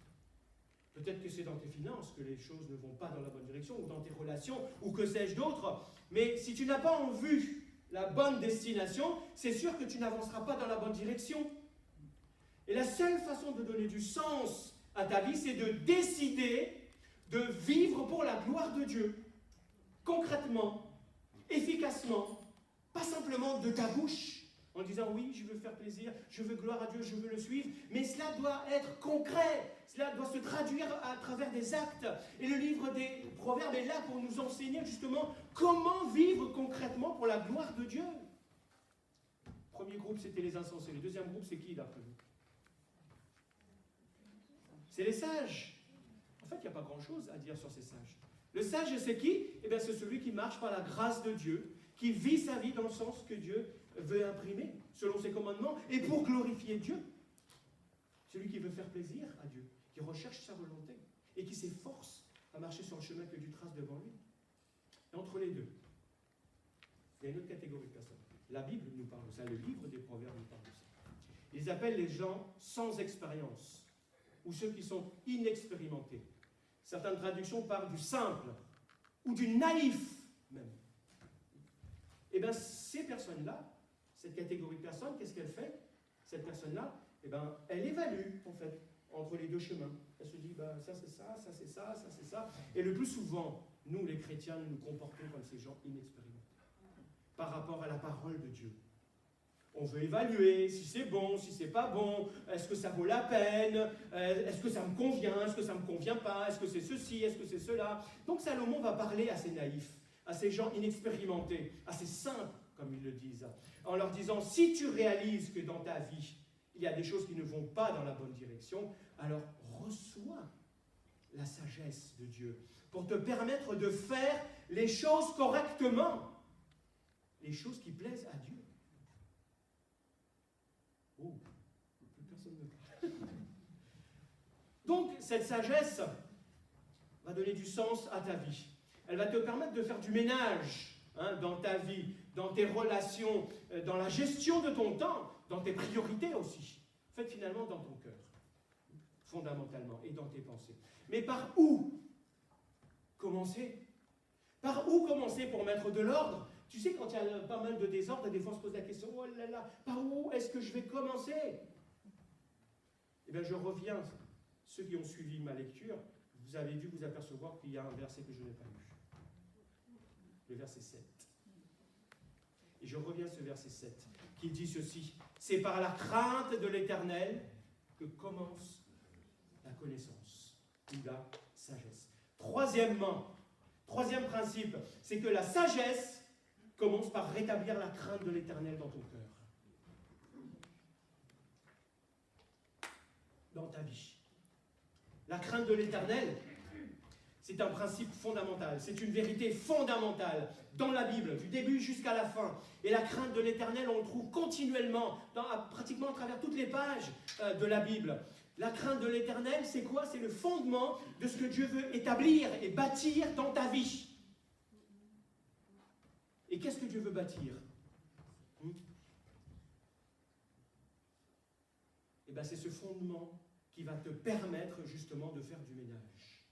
Peut-être que c'est dans tes finances que les choses ne vont pas dans la bonne direction, ou dans tes relations, ou que sais-je d'autre. Mais si tu n'as pas en vue la bonne destination, c'est sûr que tu n'avanceras pas dans la bonne direction. Et la seule façon de donner du sens à ta vie, c'est de décider de vivre pour la gloire de Dieu. Concrètement, efficacement, pas simplement de ta bouche, en disant oui, je veux faire plaisir, je veux gloire à Dieu, je veux le suivre, mais cela doit être concret, cela doit se traduire à travers des actes. Et le livre des Proverbes est là pour nous enseigner justement comment vivre concrètement pour la gloire de Dieu. Le premier groupe, c'était les insensés. Le deuxième groupe, c'est qui d'après vous? C'est les sages. En fait, il n'y a pas grand-chose à dire sur ces sages. Le sage, c'est qui? Eh bien, c'est celui qui marche par la grâce de Dieu, qui vit sa vie dans le sens que Dieu veut imprimer, selon ses commandements, et pour glorifier Dieu. Celui qui veut faire plaisir à Dieu, qui recherche sa volonté, et qui s'efforce à marcher sur le chemin que Dieu trace devant lui. Et entre les deux, il y a une autre catégorie de personnes. La Bible nous parle de ça, le livre des Proverbes nous parle de ça. Ils appellent les gens sans expérience, ou ceux qui sont inexpérimentés. Certaines traductions parlent du simple, ou du naïf même. Eh bien, ces personnes-là, cette catégorie de personnes, qu'est-ce qu'elle fait? Cette personne-là, eh bien, elle évalue, en fait, entre les deux chemins. Elle se dit, ben, ça c'est ça, ça c'est ça, ça c'est ça. Et le plus souvent, nous, les chrétiens, nous nous comportons comme ces gens inexpérimentés par rapport à la parole de Dieu. On veut évaluer si c'est bon, si c'est pas bon, est-ce que ça vaut la peine, est-ce que ça me convient, est-ce que ça me convient pas, est-ce que c'est ceci, est-ce que c'est cela. Donc Salomon va parler à ces naïfs, à ces gens inexpérimentés, à ces simples, comme ils le disent, en leur disant, si tu réalises que dans ta vie, il y a des choses qui ne vont pas dans la bonne direction, alors reçois la sagesse de Dieu pour te permettre de faire les choses correctement, les choses qui plaisent à Dieu. Oh, plus personne ne parle. Donc, cette sagesse va donner du sens à ta vie. Elle va te permettre de faire du ménage dans ta vie, dans tes relations, dans la gestion de ton temps, dans tes priorités aussi. En fait, finalement, dans ton cœur, fondamentalement, et dans tes pensées. Mais par où commencer? Par où commencer pour mettre de l'ordre? Tu sais, quand il y a pas mal de désordre, des fois on se pose la question, oh là là, par où est-ce que je vais commencer? Eh bien, je reviens, ceux qui ont suivi ma lecture, vous avez dû vous apercevoir qu'il y a un verset que je n'ai pas lu. Le verset 7. Et je reviens à ce verset 7, qui dit ceci, c'est par la crainte de l'Éternel que commence la connaissance ou la sagesse. Troisième principe, c'est que la sagesse commence par rétablir la crainte de l'Éternel dans ton cœur. Dans ta vie. La crainte de l'Éternel, c'est un principe fondamental, c'est une vérité fondamentale dans la Bible, du début jusqu'à la fin. Et la crainte de l'Éternel, on le trouve continuellement, pratiquement à travers toutes les pages de la Bible. La crainte de l'Éternel, c'est quoi? C'est le fondement de ce que Dieu veut établir et bâtir dans ta vie. Et qu'est-ce que Dieu veut bâtir? Eh bien, c'est ce fondement qui va te permettre justement de faire du ménage,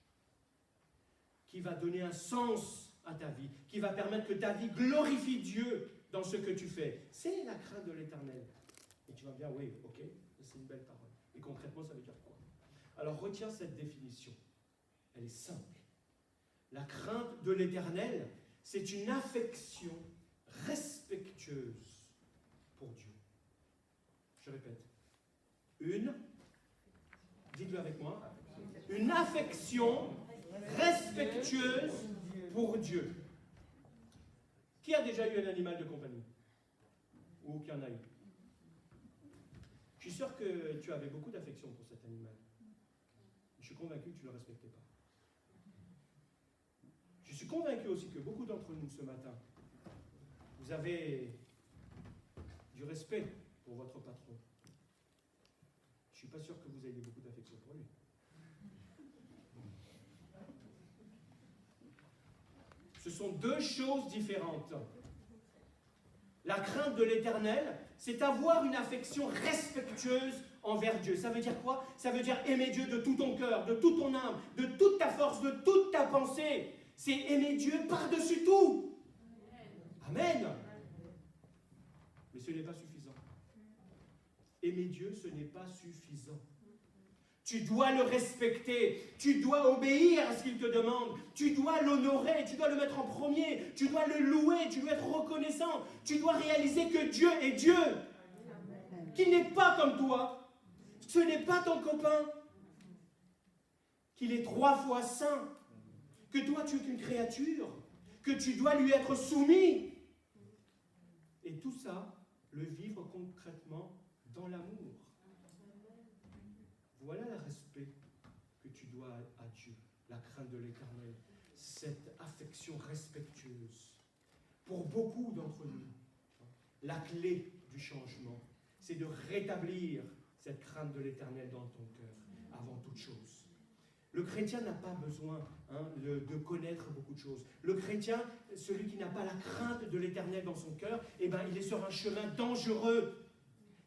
qui va donner un sens à ta vie, qui va permettre que ta vie glorifie Dieu dans ce que tu fais. C'est la crainte de l'Éternel. Et tu vas me dire, oui, ok, c'est une belle parole. Et concrètement, ça veut dire quoi? Alors, retiens cette définition. Elle est simple. La crainte de l'Éternel, c'est une affection respectueuse pour Dieu. Je répète. Dites-le avec moi. Une affection respectueuse pour Dieu. Qui a déjà eu un animal de compagnie? Ou qui en a eu? Je suis sûr que tu avais beaucoup d'affection pour cet animal. Je suis convaincu que tu ne le respectais pas. Je suis convaincu aussi que beaucoup d'entre nous ce matin, vous avez du respect pour votre patron. Je ne suis pas sûr que vous ayez beaucoup d'affection pour lui. Ce sont deux choses différentes. La crainte de l'Éternel, c'est avoir une affection respectueuse envers Dieu. Ça veut dire quoi? Ça veut dire aimer Dieu de tout ton cœur, de toute ton âme, de toute ta force, de toute ta pensée. C'est aimer Dieu par-dessus tout. Amen. Mais ce n'est pas suffisant. Aimer Dieu, ce n'est pas suffisant. Tu dois le respecter, tu dois obéir à ce qu'il te demande, tu dois l'honorer, tu dois le mettre en premier, tu dois le louer, tu dois être reconnaissant, tu dois réaliser que Dieu est Dieu, qu'il n'est pas comme toi, ce n'est pas ton copain, qu'il est 3 fois saint, que toi tu es une créature, que tu dois lui être soumis. Et tout ça, le vivre concrètement dans l'amour. Voilà le respect que tu dois à Dieu, la crainte de l'Éternel, cette affection respectueuse. Pour beaucoup d'entre nous, la clé du changement, c'est de rétablir cette crainte de l'Éternel dans ton cœur, avant toute chose. Le chrétien n'a pas besoin de connaître beaucoup de choses. Le chrétien, celui qui n'a pas la crainte de l'Éternel dans son cœur, eh ben, il est sur un chemin dangereux,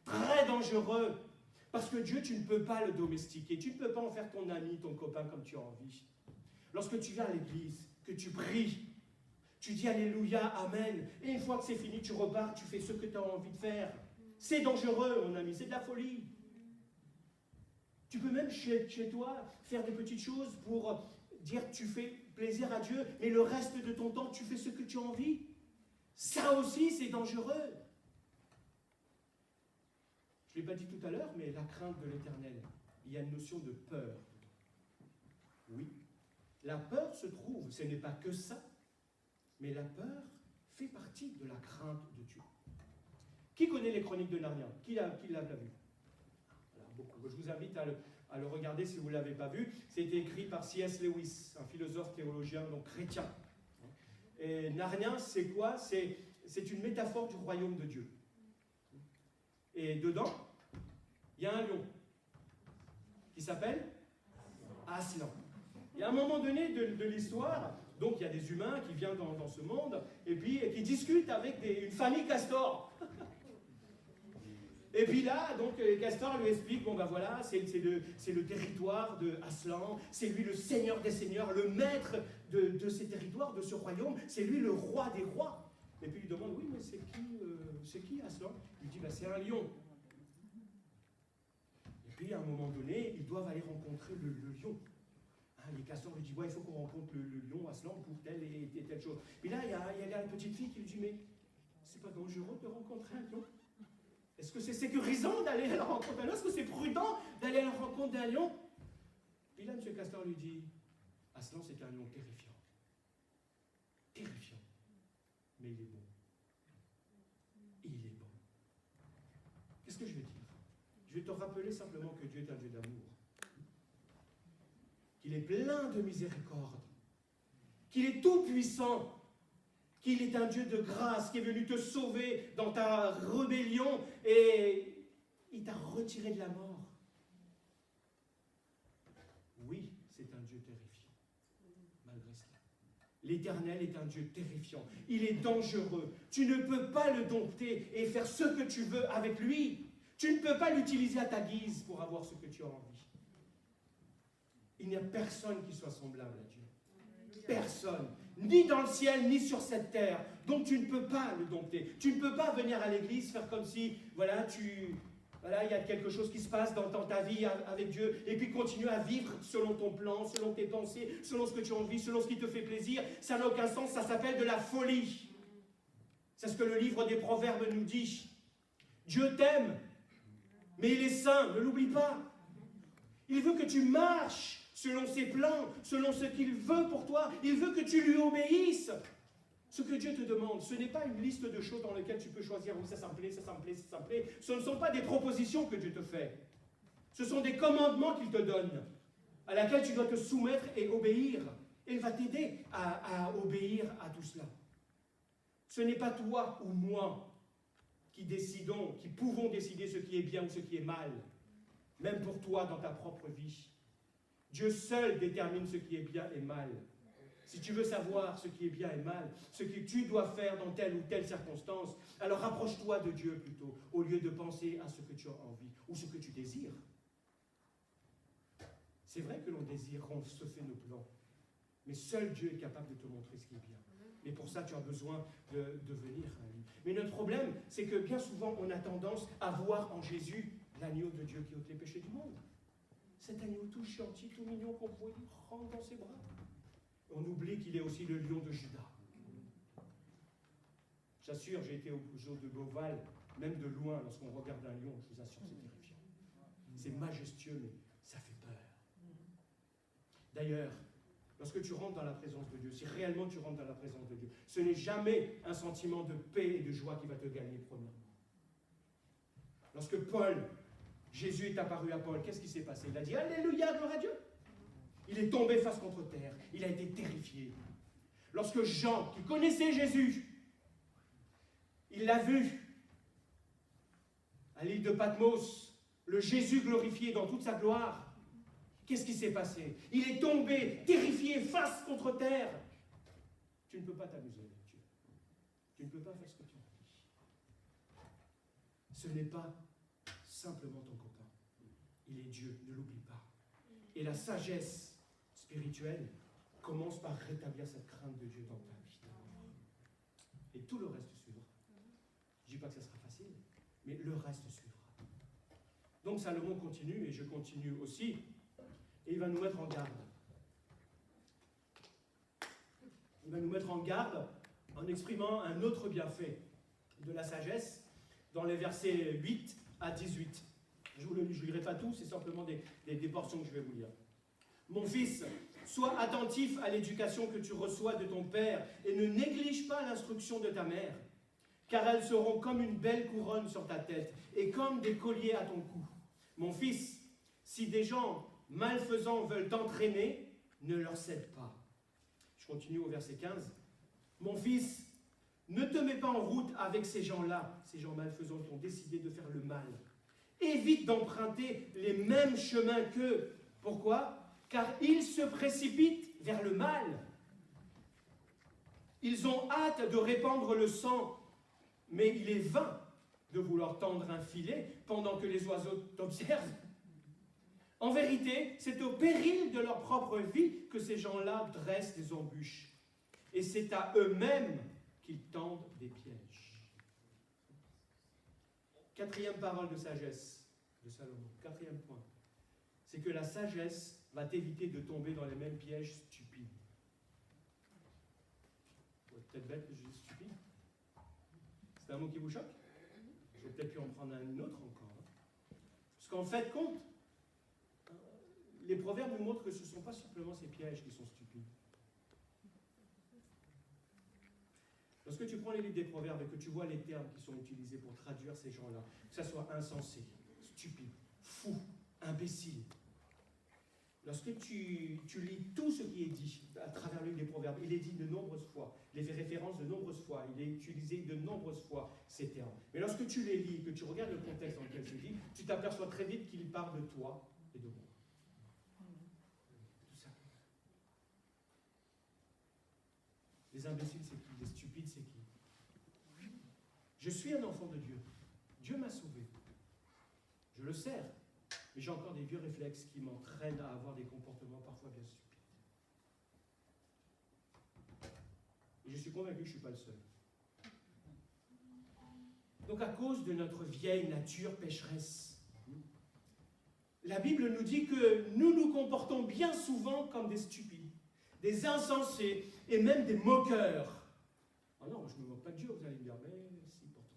très dangereux. Parce que Dieu, tu ne peux pas le domestiquer, tu ne peux pas en faire ton ami, ton copain comme tu as envie. Lorsque tu viens à l'église, que tu pries, tu dis Alléluia, Amen, et une fois que c'est fini, tu repars, tu fais ce que tu as envie de faire. C'est dangereux, mon ami, c'est de la folie. Tu peux même chez toi faire des petites choses pour dire que tu fais plaisir à Dieu, mais le reste de ton temps, tu fais ce que tu as envie. Ça aussi, c'est dangereux. Je ne l'ai pas dit tout à l'heure, mais la crainte de l'Éternel, il y a une notion de peur. Oui, la peur se trouve, ce n'est pas que ça, mais la peur fait partie de la crainte de Dieu. Qui connaît les chroniques de Narnia? Qui l'a vu? Alors, beaucoup. Je vous invite à le regarder si vous ne l'avez pas vu. C'était écrit par C.S. Lewis, un philosophe théologien, donc chrétien. Et Narnia, c'est quoi? C'est une métaphore du royaume de Dieu. Et dedans, il y a un lion qui s'appelle Aslan. Et à un moment donné de l'histoire, donc il y a des humains qui viennent dans ce monde et puis qui discutent avec une famille castor. Et puis là, donc les castors lui expliquent, bon ben voilà, c'est le territoire de Aslan, c'est lui le seigneur des seigneurs, le maître de ces territoires, de ce royaume, c'est lui le roi des rois. Et puis il demande, oui, mais c'est qui Aslan? Il dit, c'est un lion. Et puis à un moment donné, ils doivent aller rencontrer le lion. Les castors lui disent, ouais, il faut qu'on rencontre le lion Aslan pour telle et telle chose. Puis là, il y a une petite fille qui lui dit, mais c'est pas dangereux de rencontrer un lion? Est-ce que c'est sécurisant d'aller à la rencontre d'un lion? Est-ce que c'est prudent d'aller à la rencontre d'un lion? Puis là, M. Castor lui dit, Aslan, c'est un lion terrifiant. Terrifiant. Mais il est bon. Il est bon. Qu'est-ce que je veux dire? Je vais te rappeler simplement que Dieu est un Dieu d'amour. Qu'il est plein de miséricorde. Qu'il est tout puissant. Qu'il est un Dieu de grâce qui est venu te sauver dans ta rébellion et il t'a retiré de la mort. Oui, c'est un Dieu terrifiant, malgré cela. L'Éternel est un Dieu terrifiant. Il est dangereux. Tu ne peux pas le dompter et faire ce que tu veux avec lui. Tu ne peux pas l'utiliser à ta guise pour avoir ce que tu as envie. Il n'y a personne qui soit semblable à Dieu. Personne. Ni dans le ciel, ni sur cette terre. Donc tu ne peux pas le dompter. Tu ne peux pas venir à l'église, faire comme si, il y a quelque chose qui se passe dans ta vie avec Dieu, et puis continuer à vivre selon ton plan, selon tes pensées, selon ce que tu as envie, selon ce qui te fait plaisir. Ça n'a aucun sens, ça s'appelle de la folie. C'est ce que le livre des Proverbes nous dit. Dieu t'aime, mais il est saint, ne l'oublie pas. Il veut que tu marches selon ses plans, selon ce qu'il veut pour toi. Il veut que tu lui obéisses. Ce que Dieu te demande, ce n'est pas une liste de choses dans lesquelles tu peux choisir, oui, ça me plaît, ça me plaît, ça me plaît. Ce ne sont pas des propositions que Dieu te fait. Ce sont des commandements qu'il te donne, à laquelle tu dois te soumettre et obéir. Et il va t'aider à obéir à tout cela. Ce n'est pas toi ou moi qui pouvons décider ce qui est bien ou ce qui est mal, même pour toi dans ta propre vie. Dieu seul détermine ce qui est bien et mal. Si tu veux savoir ce qui est bien et mal, ce que tu dois faire dans telle ou telle circonstance, alors rapproche-toi de Dieu plutôt, au lieu de penser à ce que tu as envie ou ce que tu désires. C'est vrai que l'on désire, on se fait nos plans, mais seul Dieu est capable de te montrer ce qui est bien. Et pour ça, tu as besoin de venir à lui. Mais notre problème, c'est que bien souvent, on a tendance à voir en Jésus l'agneau de Dieu qui ôte les péchés du monde. Cet agneau tout gentil, tout mignon qu'on pouvait prendre dans ses bras. On oublie qu'il est aussi le lion de Juda. J'assure, j'ai été au zoo de Beauval, même de loin, lorsqu'on regarde un lion, je vous assure, c'est terrifiant. C'est majestueux, mais ça fait peur. D'ailleurs, lorsque tu rentres dans la présence de Dieu, si réellement tu rentres dans la présence de Dieu, ce n'est jamais un sentiment de paix et de joie qui va te gagner, premièrement. Lorsque Jésus est apparu à Paul, qu'est-ce qui s'est passé? Il a dit « Alléluia, gloire à Dieu ». Il est tombé face contre terre, il a été terrifié. Lorsque Jean, qui connaissait Jésus, il l'a vu à l'île de Patmos, le Jésus glorifié dans toute sa gloire, qu'est-ce qui s'est passé? Il est tombé, terrifié, face contre terre. Tu ne peux pas t'amuser avec Dieu. Tu ne peux pas faire ce que tu as envie. Ce n'est pas simplement ton copain. Il est Dieu, ne l'oublie pas. Et la sagesse spirituelle commence par rétablir cette crainte de Dieu dans ta vie. Et tout le reste suivra. Je ne dis pas que ça sera facile, mais le reste suivra. Donc Salomon continue, et je continue aussi, et il va nous mettre en garde. Il va nous mettre en garde en exprimant un autre bienfait de la sagesse dans les versets 8 à 18. Je ne lirai pas tout, c'est simplement des portions que je vais vous lire. Mon fils, sois attentif à l'éducation que tu reçois de ton père et ne néglige pas l'instruction de ta mère, car elles seront comme une belle couronne sur ta tête et comme des colliers à ton cou. Mon fils, si des gens malfaisants veulent t'entraîner, ne leur cède pas. Je continue au verset 15. Mon fils, ne te mets pas en route avec ces gens-là, ces gens malfaisants qui ont décidé de faire le mal. Évite d'emprunter les mêmes chemins qu'eux. Pourquoi? Car ils se précipitent vers le mal. Ils ont hâte de répandre le sang, mais il est vain de vouloir tendre un filet pendant que les oiseaux t'observent. En vérité, c'est au péril de leur propre vie que ces gens-là dressent des embûches. Et c'est à eux-mêmes qu'ils tendent des pièges. Quatrième parole de sagesse de Salomon, quatrième point, c'est que la sagesse va t'éviter de tomber dans les mêmes pièges stupides. Vous êtes peut-être bête que je dis stupide. C'est un mot qui vous choque? Je vais peut-être pu en prendre un autre encore. Parce qu'en fait, compte, les proverbes nous montrent que ce ne sont pas simplement ces pièges qui sont stupides. Lorsque tu prends les livres des proverbes et que tu vois les termes qui sont utilisés pour traduire ces gens-là, que ce soit insensé, stupide, fou, imbécile, lorsque tu lis tout ce qui est dit à travers le livre des proverbes, il est dit de nombreuses fois, il est fait référence de nombreuses fois, il est utilisé de nombreuses fois ces termes. Mais lorsque tu les lis, que tu regardes le contexte dans lequel c'est dit, tu t'aperçois très vite qu'il parle de toi et de moi. Tout ça. Les imbéciles, c'est qui? Les stupides, c'est qui? Je suis un enfant de Dieu. Dieu m'a sauvé. Je le sers. Mais j'ai encore des vieux réflexes qui m'entraînent à avoir des comportements parfois bien stupides. Et je suis convaincu que je ne suis pas le seul. Donc à cause de notre vieille nature pécheresse, la Bible nous dit que nous nous comportons bien souvent comme des stupides, des insensés et même des moqueurs. Oh non, je ne me moque pas de Dieu, vous allez me dire, mais si pourtant.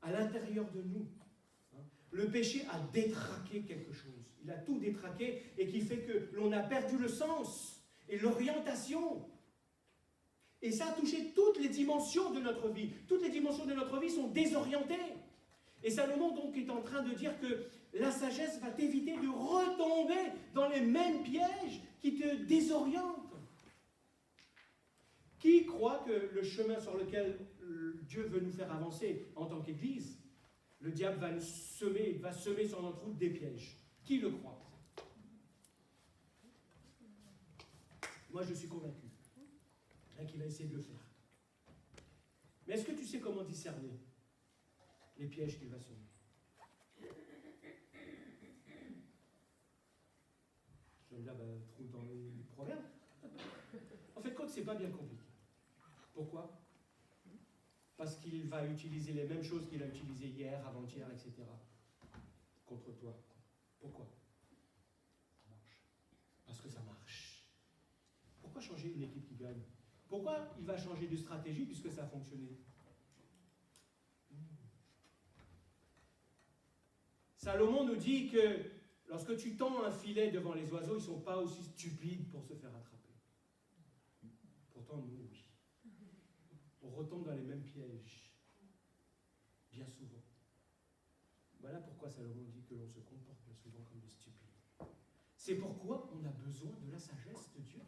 À l'intérieur de nous, le péché a détraqué quelque chose. Il a tout détraqué et qui fait que l'on a perdu le sens et l'orientation. Et ça a touché toutes les dimensions de notre vie. Toutes les dimensions de notre vie sont désorientées. Et Salomon donc est en train de dire que la sagesse va t'éviter de retomber dans les mêmes pièges qui te désorientent. Qui croit que le chemin sur lequel Dieu veut nous faire avancer en tant qu'Église, le diable va semer sur notre route des pièges? Qui le croit? Moi, je suis convaincu qu'il va essayer de le faire. Mais est-ce que tu sais comment discerner les pièges qu'il va semer? Je vais me dire, trouve dans les proverbes. En fait, c'est pas bien compliqué. Pourquoi? Parce qu'il va utiliser les mêmes choses qu'il a utilisées hier, avant-hier, etc. contre toi. Pourquoi? Ça marche. Parce que ça marche. Pourquoi changer une équipe qui gagne? Pourquoi il va changer de stratégie puisque ça a fonctionné? Salomon nous dit que lorsque tu tends un filet devant les oiseaux, ils ne sont pas aussi stupides pour se faire attraper. Pourtant, nous, oui. On retombe dans les mêmes pièges, bien souvent. Voilà pourquoi Salomon dit que l'on se comporte bien souvent comme des stupides. C'est pourquoi on a besoin de la sagesse de Dieu.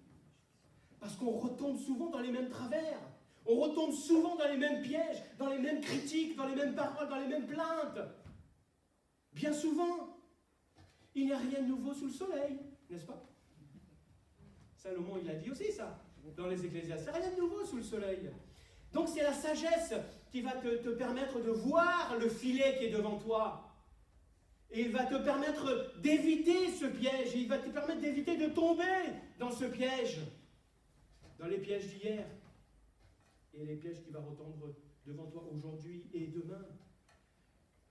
Parce qu'on retombe souvent dans les mêmes travers. On retombe souvent dans les mêmes pièges, dans les mêmes critiques, dans les mêmes paroles, dans les mêmes plaintes. Bien souvent. Il n'y a rien de nouveau sous le soleil, n'est-ce pas? Salomon, il a dit aussi ça, dans les Ecclésiastes. Il n'y a rien de nouveau sous le soleil. Donc c'est la sagesse qui va te permettre de voir le filet qui est devant toi. Et il va te permettre d'éviter ce piège. Et il va te permettre d'éviter de tomber dans ce piège. Dans les pièges d'hier. Et les pièges qui vont retomber devant toi aujourd'hui et demain.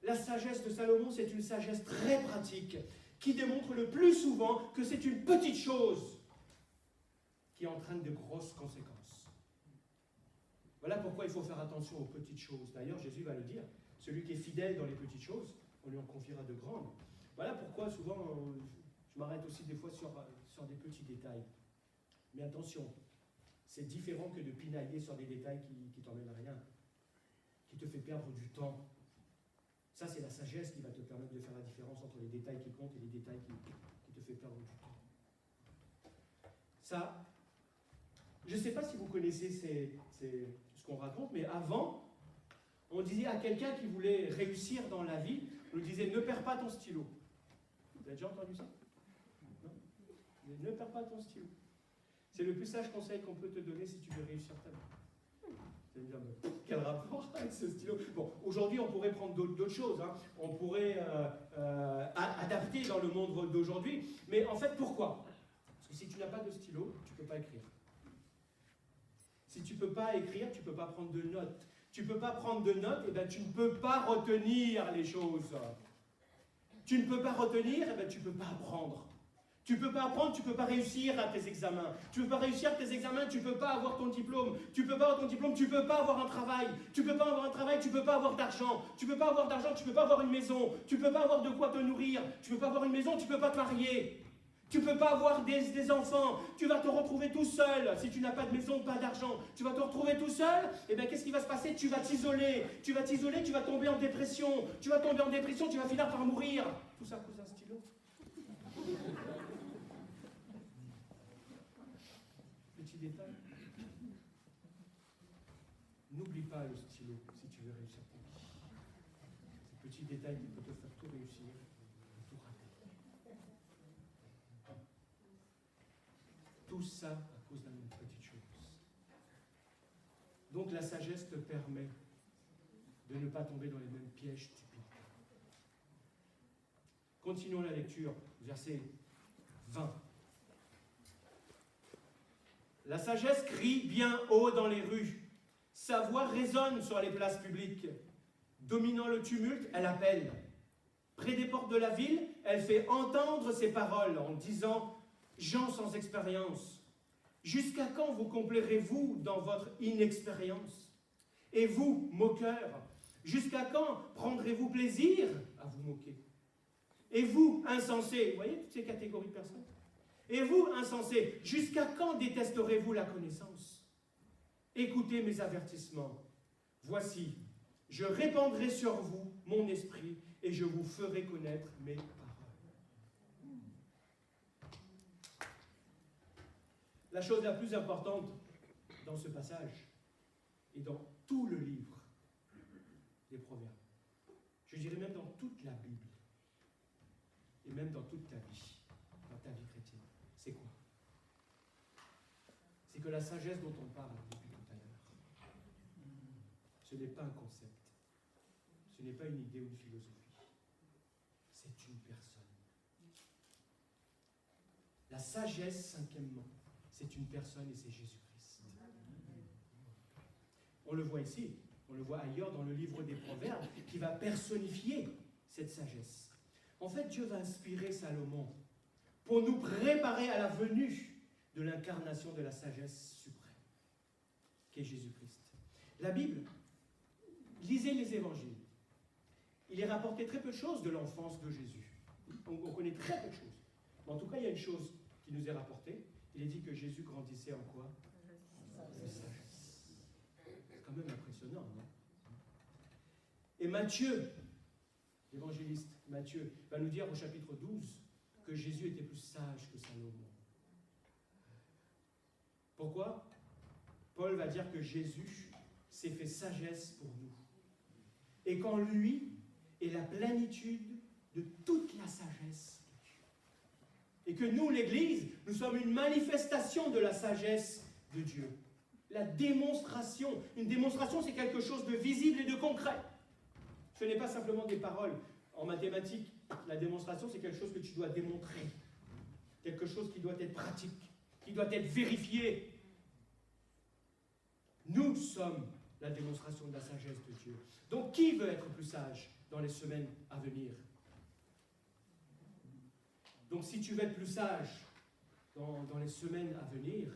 La sagesse de Salomon, c'est une sagesse très pratique, qui démontre le plus souvent que c'est une petite chose qui entraîne de grosses conséquences. Voilà pourquoi il faut faire attention aux petites choses. D'ailleurs, Jésus va le dire, celui qui est fidèle dans les petites choses, on lui en confiera de grandes. Voilà pourquoi souvent, je m'arrête aussi des fois sur des petits détails. Mais attention, c'est différent que de pinailler sur des détails qui t'emmènent à rien, qui te fait perdre du temps. Ça, c'est la sagesse qui va te permettre de faire la différence entre les détails qui comptent et les détails qui te fait perdre du temps. Ça, je ne sais pas si vous connaissez ce qu'on raconte, mais avant, on disait à quelqu'un qui voulait réussir dans la vie, on lui disait « ne perds pas ton stylo ». Vous avez déjà entendu ça? Non? Ne perds pas ton stylo. C'est le plus sage conseil qu'on peut te donner si tu veux réussir ta vie. Vous allez me dire, quel rapport avec ce stylo? Bon, aujourd'hui, on pourrait prendre d'autres choses. Hein. On pourrait adapter dans le monde d'aujourd'hui. Mais en fait, pourquoi? Parce que si tu n'as pas de stylo, tu ne peux pas écrire. Si tu ne peux pas écrire, tu ne peux pas prendre de notes. Tu ne peux pas prendre de notes, et bien tu ne peux pas retenir les choses. Tu ne peux pas retenir, et bien tu ne peux pas apprendre. Tu ne peux pas apprendre, tu ne peux pas réussir à tes examens. Tu ne peux pas réussir à tes examens, tu ne peux pas avoir ton diplôme. Tu ne peux pas avoir ton diplôme, tu ne peux pas avoir un travail. Tu ne peux pas avoir un travail, tu ne peux pas avoir d'argent. Tu ne peux pas avoir d'argent, tu ne peux pas avoir une maison. Tu ne peux pas avoir de quoi te nourrir. Tu ne peux pas avoir une maison, tu ne peux pas te marier. Tu ne peux pas avoir des enfants. Tu vas te retrouver tout seul. Si tu n'as pas de maison, pas d'argent, tu vas te retrouver tout seul. Et bien, qu'est-ce qui va se passer? Tu vas t'isoler. Tu vas t'isoler, tu vas tomber en dépression. Tu vas tomber en dépression, tu vas finir par mourir. Tout ça à cause d'un stylo. Petit détail. N'oublie pas le stylo si tu veux réussir ta vie. C'est petit détail qui peut te faire tout réussir, tout rater. Tout ça à cause d'une petite chose. Donc la sagesse te permet de ne pas tomber dans les mêmes pièges stupides. Continuons la lecture, verset 20. La sagesse crie bien haut dans les rues. Sa voix résonne sur les places publiques. Dominant le tumulte, elle appelle. Près des portes de la ville, elle fait entendre ses paroles en disant « Gens sans expérience, jusqu'à quand vous complairez-vous dans votre inexpérience? Et vous, moqueurs, jusqu'à quand prendrez-vous plaisir à vous moquer? Et vous, insensés, vous voyez toutes ces catégories de personnes? Et vous, insensés, jusqu'à quand détesterez-vous la connaissance? Écoutez mes avertissements. Voici, je répandrai sur vous mon esprit et je vous ferai connaître mes paroles. La chose la plus importante dans ce passage et dans tout le livre des Proverbes, je dirais même dans toute la Bible et même dans toute ta vie, dans ta vie chrétienne, c'est quoi? c'est que la sagesse dont on parle depuis tout à l'heure, ce n'est pas un concept, ce n'est pas une idée ou une philosophie, c'est une personne. La sagesse, cinquièmement, c'est une personne et c'est Jésus-Christ. On le voit ici, on le voit ailleurs dans le livre des Proverbes, qui va personnifier cette sagesse. En fait, Dieu va inspirer Salomon pour nous préparer à la venue de l'incarnation de la sagesse suprême, qui est Jésus-Christ. La Bible, lisez les évangiles. Il est rapporté très peu de choses de l'enfance de Jésus. On connaît très peu de choses. Mais en tout cas, il y a une chose qui nous est rapportée. Il est dit que Jésus grandissait en quoi? En sagesse. C'est quand même impressionnant, non? Et Matthieu, l'évangéliste Matthieu, va nous dire au chapitre 12 que Jésus était plus sage que Salomon. Pourquoi? Paul va dire que Jésus s'est fait sagesse pour nous. Et qu'en lui est la plénitude de toute la sagesse de Dieu. Et que nous, l'Église, nous sommes une manifestation de la sagesse de Dieu. La démonstration. Une démonstration, c'est quelque chose de visible et de concret. Ce n'est pas simplement des paroles. En mathématiques, la démonstration, c'est quelque chose que tu dois démontrer. Quelque chose qui doit être pratique, qui doit être vérifié. Nous sommes la démonstration de la sagesse de Dieu. Donc, qui veut être plus sage dans les semaines à venir? Donc, si tu veux être plus sage dans les semaines à venir,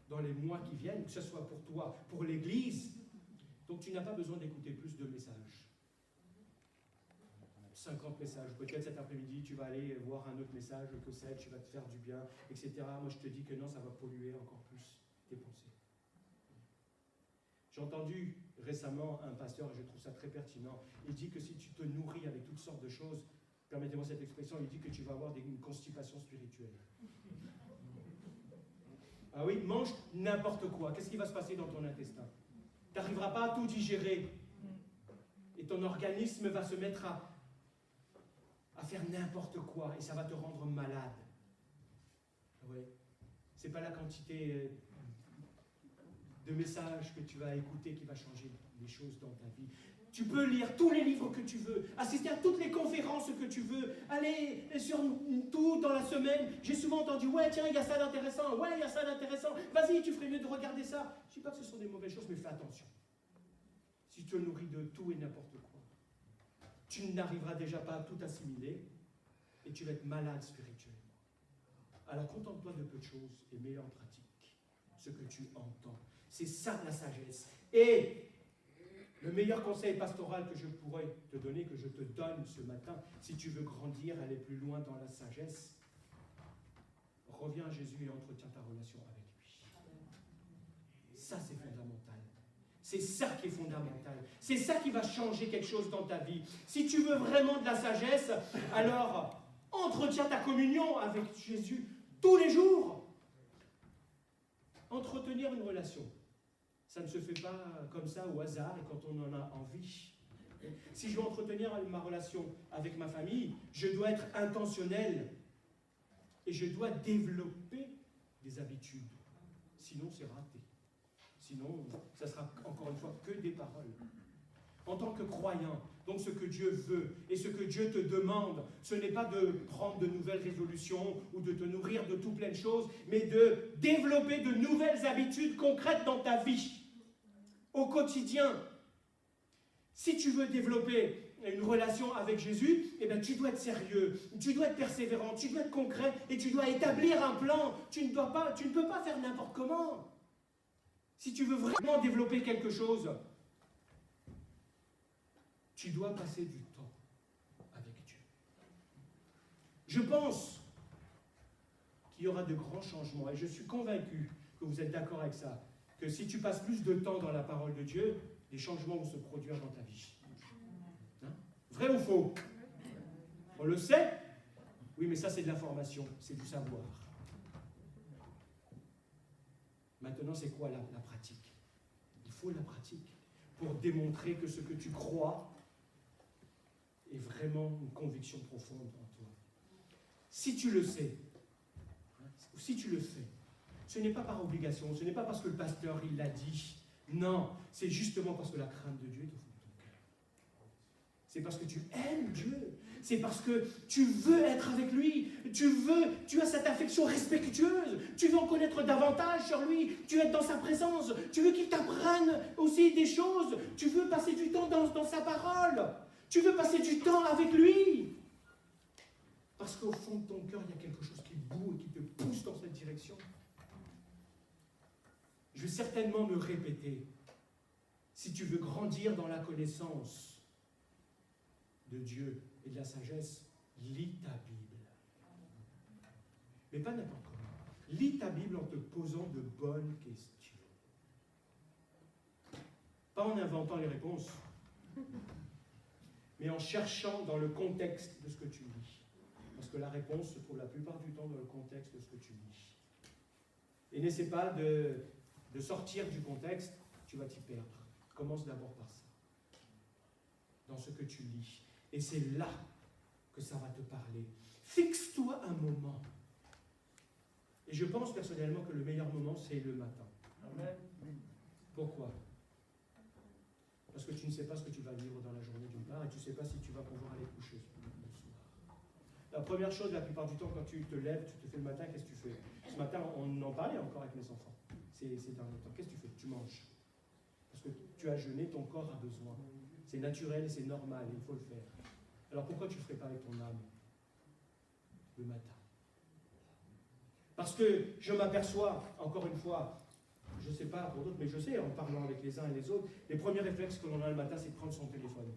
dans les mois qui viennent, que ce soit pour toi, pour l'Église, donc tu n'as pas besoin d'écouter plus de messages. 50 messages. Peut-être cet après-midi, tu vas aller voir un autre message, que sais-je, tu vas te faire du bien, etc. Moi, je te dis que non, ça va polluer encore plus tes pensées. J'ai entendu récemment un pasteur, et je trouve ça très pertinent, il dit que si tu te nourris avec toutes sortes de choses, permettez-moi cette expression, il dit que tu vas avoir une constipation spirituelle. Ah oui, mange n'importe quoi. Qu'est-ce qui va se passer dans ton intestin? Tu n'arriveras pas à tout digérer. Et ton organisme va se mettre à faire n'importe quoi et ça va te rendre malade. Oui. Ce n'est pas la quantité de messages que tu vas écouter qui va changer les choses dans ta vie. Tu peux lire tous les livres que tu veux, assister à toutes les conférences que tu veux, aller sur tout dans la semaine. J'ai souvent entendu, ouais, tiens, il y a ça d'intéressant, ouais, il y a ça d'intéressant, vas-y, tu ferais mieux de regarder ça. Je ne dis pas que ce sont des mauvaises choses, mais fais attention. Si tu te nourris de tout et n'importe quoi, tu n'arriveras déjà pas à tout assimiler et tu vas être malade spirituellement. Alors contente-toi de peu de choses et mets en pratique ce que tu entends. C'est ça la sagesse. Et le meilleur conseil pastoral que je pourrais te donner, que je te donne ce matin, si tu veux grandir, aller plus loin dans la sagesse, reviens à Jésus et entretiens ta relation avec lui. Ça, c'est fondamental. C'est ça qui est fondamental. C'est ça qui va changer quelque chose dans ta vie. Si tu veux vraiment de la sagesse, alors entretiens ta communion avec Jésus tous les jours. Entretenir une relation. Ça ne se fait pas comme ça au hasard et quand on en a envie. Si je veux entretenir ma relation avec ma famille, je dois être intentionnel et je dois développer des habitudes. Sinon, c'est raté. Sinon, ça sera encore une fois que des paroles. En tant que croyant, donc ce que Dieu veut et ce que Dieu te demande, ce n'est pas de prendre de nouvelles résolutions ou de te nourrir de tout plein de choses, mais de développer de nouvelles habitudes concrètes dans ta vie, au quotidien. Si tu veux développer une relation avec Jésus, eh bien, tu dois être sérieux, tu dois être persévérant, tu dois être concret et tu dois établir un plan. Tu ne peux pas faire n'importe comment. Si tu veux vraiment développer quelque chose, tu dois passer du temps avec Dieu. Je pense qu'il y aura de grands changements et je suis convaincu que vous êtes d'accord avec ça, que si tu passes plus de temps dans la parole de Dieu, des changements vont se produire dans ta vie. Hein? Vrai ou faux? On le sait? Oui, mais ça c'est de l'information, c'est du savoir. Maintenant, c'est quoi la pratique? Il faut la pratique pour démontrer que ce que tu crois est vraiment une conviction profonde en toi. Si tu le sais, ou si tu le fais, ce n'est pas par obligation, ce n'est pas parce que le pasteur il l'a dit. Non, c'est justement parce que la crainte de Dieu est au fond de ton cœur. C'est parce que tu aimes Dieu. C'est parce que tu veux être avec lui. Tu as cette affection respectueuse. Tu veux en connaître davantage sur lui. Tu veux être dans sa présence. Tu veux qu'il t'apprenne aussi des choses. Tu veux passer du temps dans sa parole. Tu veux passer du temps avec lui. Parce qu'au fond de ton cœur, il y a quelque chose qui boue et qui te pousse dans cette direction. Je vais certainement me répéter. Si tu veux grandir dans la connaissance de Dieu et de la sagesse, lis ta Bible. Mais pas n'importe comment. Lis ta Bible en te posant de bonnes questions. Pas en inventant les réponses, mais en cherchant dans le contexte de ce que tu lis. Parce que la réponse se trouve la plupart du temps dans le contexte de ce que tu lis. Et n'essaie pas de sortir du contexte, tu vas t'y perdre. Commence d'abord par ça. Dans ce que tu lis. Et c'est là que ça va te parler. Fixe-toi un moment. Et je pense personnellement que le meilleur moment, c'est le matin. Amen. Pourquoi? Parce que tu ne sais pas ce que tu vas vivre dans la journée d'une part, et tu ne sais pas si tu vas pouvoir aller coucher le soir. La première chose, la plupart du temps, quand tu te lèves, tu te fais le matin, qu'est-ce que tu fais? Ce matin, on en parlait encore avec mes enfants. Ces derniers temps. Qu'est-ce que tu fais? Tu manges. Parce que tu as jeûné, ton corps a besoin. C'est naturel, c'est normal, il faut le faire. Alors pourquoi tu ne le ferais pas avec ton âme le matin? Parce que je m'aperçois, encore une fois, je ne sais pas pour d'autres, mais je sais, en parlant avec les uns et les autres, les premiers réflexes que l'on a le matin, c'est de prendre son téléphone,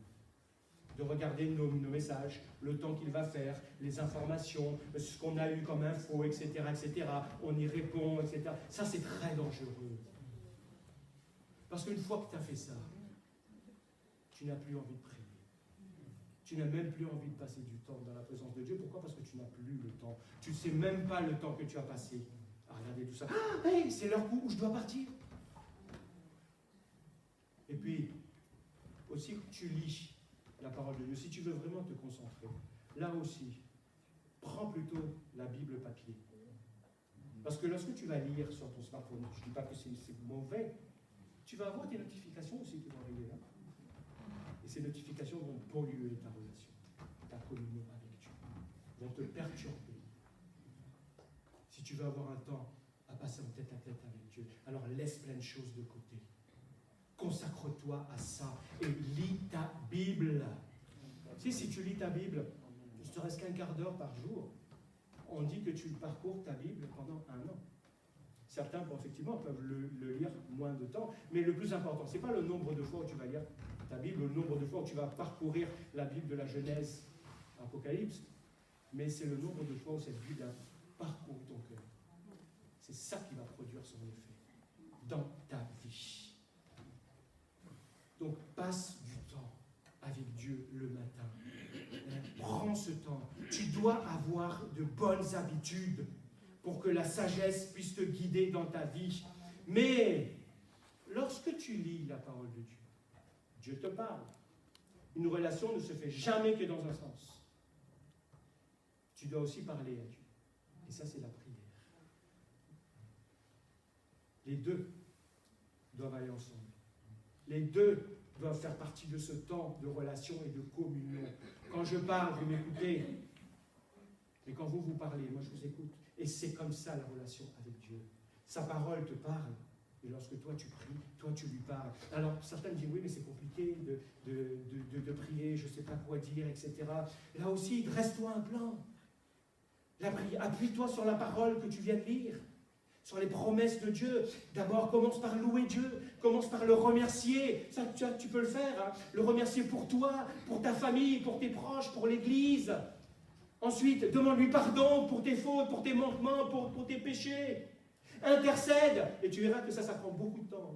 de regarder nos messages, le temps qu'il va faire, les informations, ce qu'on a eu comme info, etc., etc. On y répond, etc. Ça, c'est très dangereux. Parce qu'une fois que tu as fait ça, tu n'as plus envie de prier. Tu n'as même plus envie de passer du temps dans la présence de Dieu. Pourquoi? Parce que tu n'as plus le temps. Tu ne sais même pas le temps que tu as passé à regarder tout ça. Ah, hey, c'est l'heure où je dois partir. Et puis, aussi, tu lis la parole de Dieu. Si tu veux vraiment te concentrer, là aussi, prends plutôt la Bible papier. Parce que lorsque tu vas lire sur ton smartphone, je ne dis pas que c'est mauvais, tu vas avoir tes notifications aussi qui vont arriver là. Et ces notifications vont polluer ta relation, ta communion avec Dieu, vont te perturber. Si tu veux avoir un temps à passer en tête à tête avec Dieu, alors laisse plein de choses de côté. Consacre-toi à ça et lis ta Bible. Si tu lis ta Bible, il ne te reste qu'un quart d'heure par jour. On dit que tu parcours ta Bible pendant 1 an. Certains, effectivement, peuvent le lire moins de temps, mais le plus important, ce n'est pas le nombre de fois où tu vas lire ta Bible, le nombre de fois où tu vas parcourir la Bible de la Genèse, Apocalypse, mais c'est le nombre de fois où cette Bible a parcouru ton cœur. C'est ça qui va produire son effet dans ta vie. Donc, passe du temps avec Dieu le matin. Prends ce temps. Tu dois avoir de bonnes habitudes pour que la sagesse puisse te guider dans ta vie. Mais, lorsque tu lis la parole de Dieu, Dieu te parle. Une relation ne se fait jamais que dans un sens. Tu dois aussi parler à Dieu. Et ça, c'est la prière. Les deux doivent aller ensemble. Les deux doivent faire partie de ce temps de relation et de communion. Quand je parle, vous m'écoutez. Mais quand vous parlez, moi je vous écoute. Et c'est comme ça la relation avec Dieu. Sa parole te parle. Et lorsque toi tu pries, toi tu lui parles. Alors certains disent oui mais c'est compliqué de prier, je ne sais pas quoi dire, etc. Là aussi, dresse-toi un plan. Appuie-toi sur la parole que tu viens de lire, sur les promesses de Dieu. D'abord, commence par louer Dieu, commence par le remercier. Ça, tu peux le faire, hein. Le remercier pour toi, pour ta famille, pour tes proches, pour l'Église. Ensuite, demande-lui pardon pour tes fautes, pour tes manquements, pour tes péchés. Intercède, et tu verras que ça prend beaucoup de temps.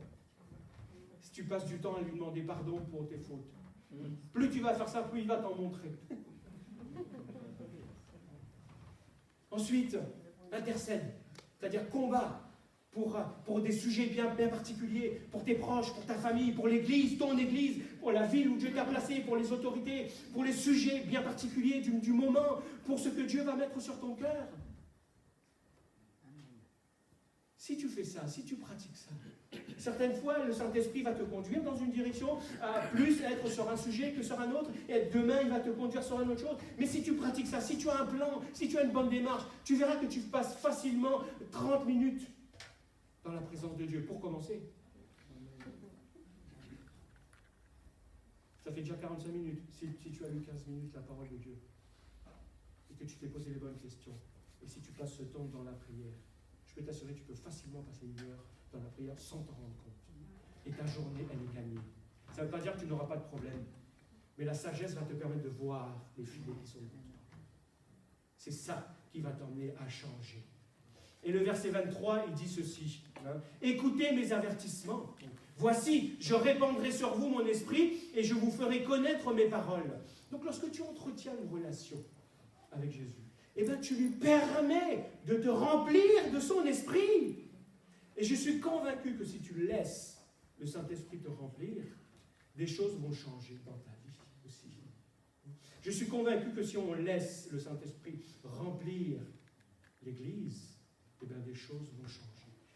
Si tu passes du temps à lui demander pardon pour tes fautes, plus tu vas faire ça, plus il va t'en montrer. Ensuite, intercède, c'est-à-dire combat pour des sujets bien particuliers, pour tes proches, pour ta famille, pour l'Église, ton Église, pour la ville où Dieu t'a placé, pour les autorités, pour les sujets bien particuliers du moment, pour ce que Dieu va mettre sur ton cœur. Si tu fais ça, si tu pratiques ça, certaines fois, le Saint-Esprit va te conduire dans une direction, à plus être sur un sujet que sur un autre, et demain, il va te conduire sur une autre chose. Mais si tu pratiques ça, si tu as un plan, si tu as une bonne démarche, tu verras que tu passes facilement 30 minutes dans la présence de Dieu. Pour commencer. Ça fait déjà 45 minutes, si tu as lu 15 minutes la parole de Dieu, et que tu t'es posé les bonnes questions, et si tu passes ce temps dans la prière, je peux t'assurer que tu peux facilement passer une heure dans la prière sans t'en rendre compte. Et ta journée, elle est gagnée. Ça ne veut pas dire que tu n'auras pas de problème, mais la sagesse va te permettre de voir les filets qui sont devant toi. C'est ça qui va t'emmener à changer. Et le verset 23, il dit ceci, hein, écoutez mes avertissements. Voici, je répandrai sur vous mon esprit et je vous ferai connaître mes paroles. Donc lorsque tu entretiens une relation avec Jésus, eh bien tu lui permets de te remplir de son esprit. Et je suis convaincu que si tu laisses le Saint-Esprit te remplir, des choses vont changer dans ta vie aussi. Je suis convaincu que si on laisse le Saint-Esprit remplir l'Église, eh bien des choses vont changer.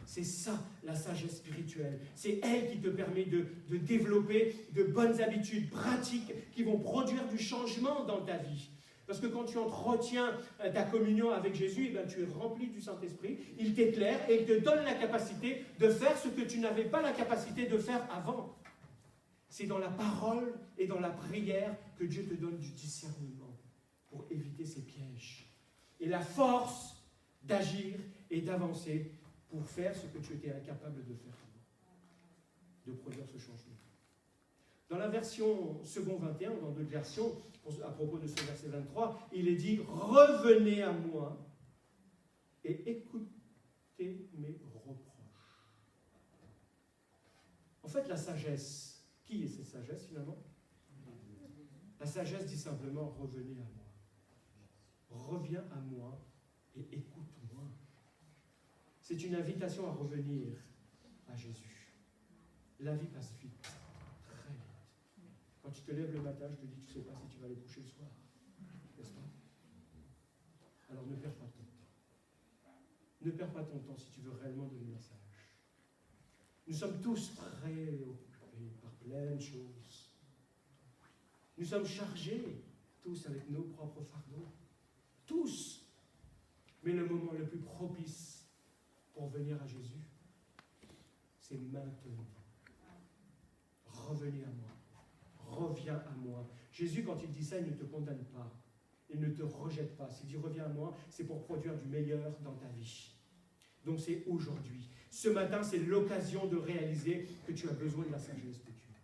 C'est ça, la sagesse spirituelle. C'est elle qui te permet de développer de bonnes habitudes pratiques qui vont produire du changement dans ta vie. Parce que quand tu entretiens ta communion avec Jésus, eh bien, tu es rempli du Saint-Esprit, il t'éclaire et il te donne la capacité de faire ce que tu n'avais pas la capacité de faire avant. C'est dans la parole et dans la prière que Dieu te donne du discernement pour éviter ces pièges. Et la force d'agir et d'avancer pour faire ce que tu étais incapable de faire avant, de produire ce changement. Dans la version second 21, dans d'autres versions, à propos de ce verset 23, il est dit « Revenez à moi et écoutez mes reproches. » En fait, la sagesse, qui est cette sagesse finalement? La sagesse dit simplement « Revenez à moi. Reviens à moi et écoute-moi. » C'est une invitation à revenir à Jésus. La vie passe vite. Quand tu te lèves le matin, je te dis, tu ne sais pas si tu vas aller coucher le soir. N'est-ce pas? Alors ne perds pas ton temps. Ne perds pas ton temps si tu veux réellement devenir sage. Nous sommes tous préoccupés par plein de choses. Nous sommes chargés, tous, avec nos propres fardeaux. Tous. Mais le moment le plus propice pour venir à Jésus, c'est maintenant. Revenez à moi. Reviens à moi. Jésus, quand il dit ça, il ne te condamne pas. Il ne te rejette pas. S'il dit reviens à moi, c'est pour produire du meilleur dans ta vie. Donc c'est aujourd'hui. Ce matin, c'est l'occasion de réaliser que tu as besoin de la sagesse de Dieu.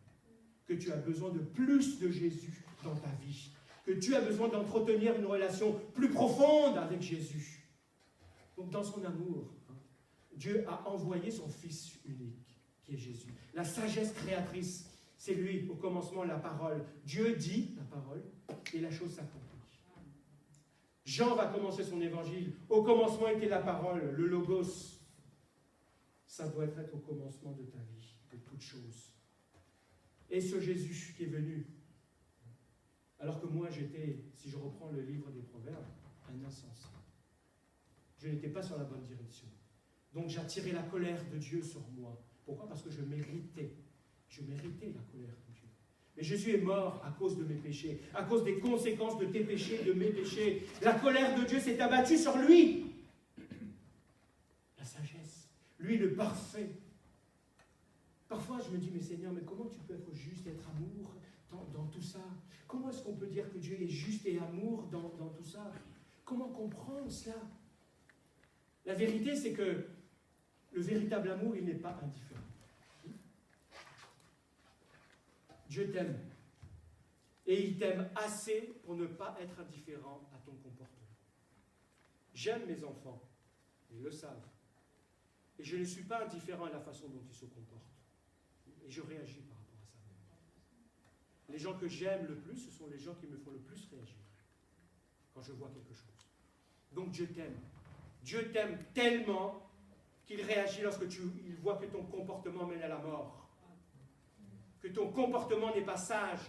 Que tu as besoin de plus de Jésus dans ta vie. Que tu as besoin d'entretenir une relation plus profonde avec Jésus. Donc dans son amour, Dieu a envoyé son Fils unique, qui est Jésus. La sagesse créatrice. C'est lui, au commencement, la parole. Dieu dit la parole et la chose s'accomplit. Jean va commencer son évangile. Au commencement était la parole, le logos. Ça doit être au commencement de ta vie, de toute chose. Et ce Jésus qui est venu, alors que moi j'étais, si je reprends le livre des Proverbes, un insensé. Je n'étais pas sur la bonne direction. Donc j'attirais la colère de Dieu sur moi. Pourquoi? Parce que je méritais la colère de Dieu. Mais Jésus est mort à cause de mes péchés, à cause des conséquences de tes péchés, de mes péchés. La colère de Dieu s'est abattue sur lui. La sagesse. Lui, le parfait. Parfois, je me dis, mais Seigneur, mais comment tu peux être juste, être amour dans tout ça? Comment est-ce qu'on peut dire que Dieu est juste et amour dans tout ça? Comment comprendre cela? La vérité, c'est que le véritable amour, il n'est pas indifférent. Dieu t'aime. Et il t'aime assez pour ne pas être indifférent à ton comportement. J'aime mes enfants, ils le savent. Et je ne suis pas indifférent à la façon dont ils se comportent. Et je réagis par rapport à ça. Les gens que j'aime le plus, ce sont les gens qui me font le plus réagir quand je vois quelque chose. Donc Dieu t'aime. Dieu t'aime tellement qu'il réagit lorsque il voit que ton comportement mène à la mort. Que ton comportement n'est pas sage.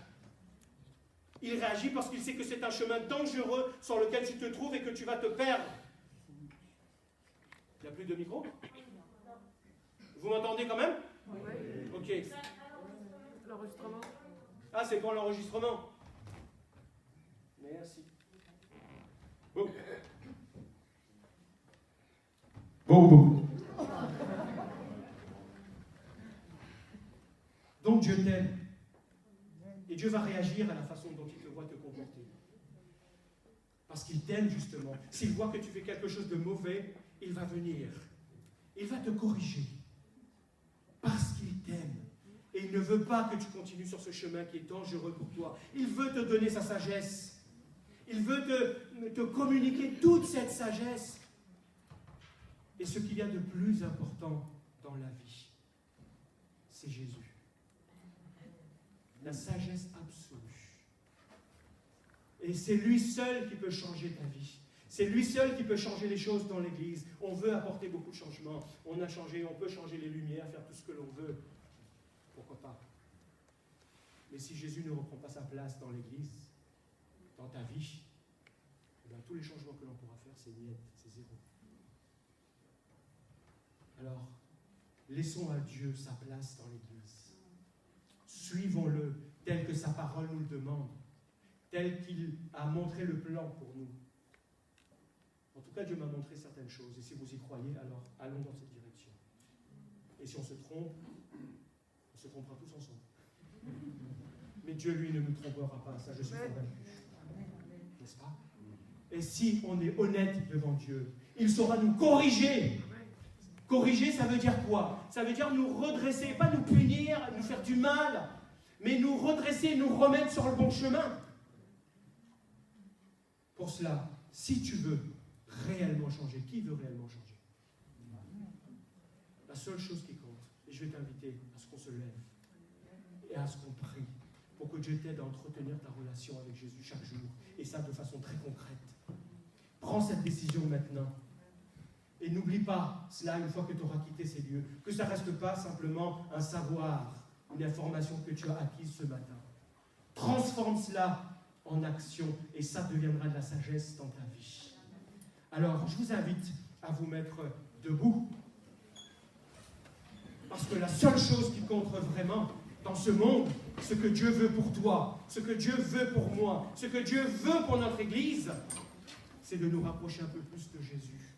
Il réagit parce qu'il sait que c'est un chemin dangereux sur lequel tu te trouves et que tu vas te perdre. Il n'y a plus de micro? Vous m'entendez quand même? Oui. Ok. L'enregistrement. Ah, c'est pour l'enregistrement. Merci. Bon. Bon. Donc Dieu t'aime. Et Dieu va réagir à la façon dont il te voit te comporter. Parce qu'il t'aime justement. S'il voit que tu fais quelque chose de mauvais, il va venir. Il va te corriger. Parce qu'il t'aime. Et il ne veut pas que tu continues sur ce chemin qui est dangereux pour toi. Il veut te donner sa sagesse. Il veut te communiquer toute cette sagesse. Et ce qu'il y a de plus important dans la vie, c'est Jésus. La sagesse absolue. Et c'est lui seul qui peut changer ta vie. C'est lui seul qui peut changer les choses dans l'Église. On veut apporter beaucoup de changements. On peut changer les lumières, faire tout ce que l'on veut. Pourquoi pas? Mais si Jésus ne reprend pas sa place dans l'Église, dans ta vie, eh bien, tous les changements que l'on pourra faire, c'est niet, c'est zéro. Alors, laissons à Dieu sa place dans l'Église. Suivons-le tel que sa parole nous le demande, tel qu'il a montré le plan pour nous. En tout cas, Dieu m'a montré certaines choses, et si vous y croyez, alors allons dans cette direction. Et si on se trompe, on se trompera tous ensemble. Mais Dieu, lui, ne nous trompera pas, ça je suis convaincu. N'est-ce pas? Et si on est honnête devant Dieu, il saura nous corriger. Corriger, ça veut dire quoi? Ça veut dire nous redresser, pas nous punir, nous faire du mal, mais nous redresser, nous remettre sur le bon chemin. Pour cela, si tu veux réellement changer, qui veut réellement changer? La seule chose qui compte, et je vais t'inviter à ce qu'on se lève et à ce qu'on prie pour que Dieu t'aide à entretenir ta relation avec Jésus chaque jour, et ça de façon très concrète. Prends cette décision maintenant. Et n'oublie pas cela une fois que tu auras quitté ces lieux, que ça ne reste pas simplement un savoir, une information que tu as acquise ce matin. Transforme cela en action et ça deviendra de la sagesse dans ta vie. Alors, je vous invite à vous mettre debout. Parce que la seule chose qui compte vraiment dans ce monde, ce que Dieu veut pour toi, ce que Dieu veut pour moi, ce que Dieu veut pour notre Église, c'est de nous rapprocher un peu plus de Jésus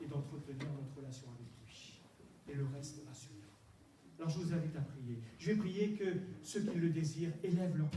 et d'entretenir notre relation avec lui. Et le reste va suivre. Alors je vous invite à prier. Je vais prier que ceux qui le désirent élèvent leur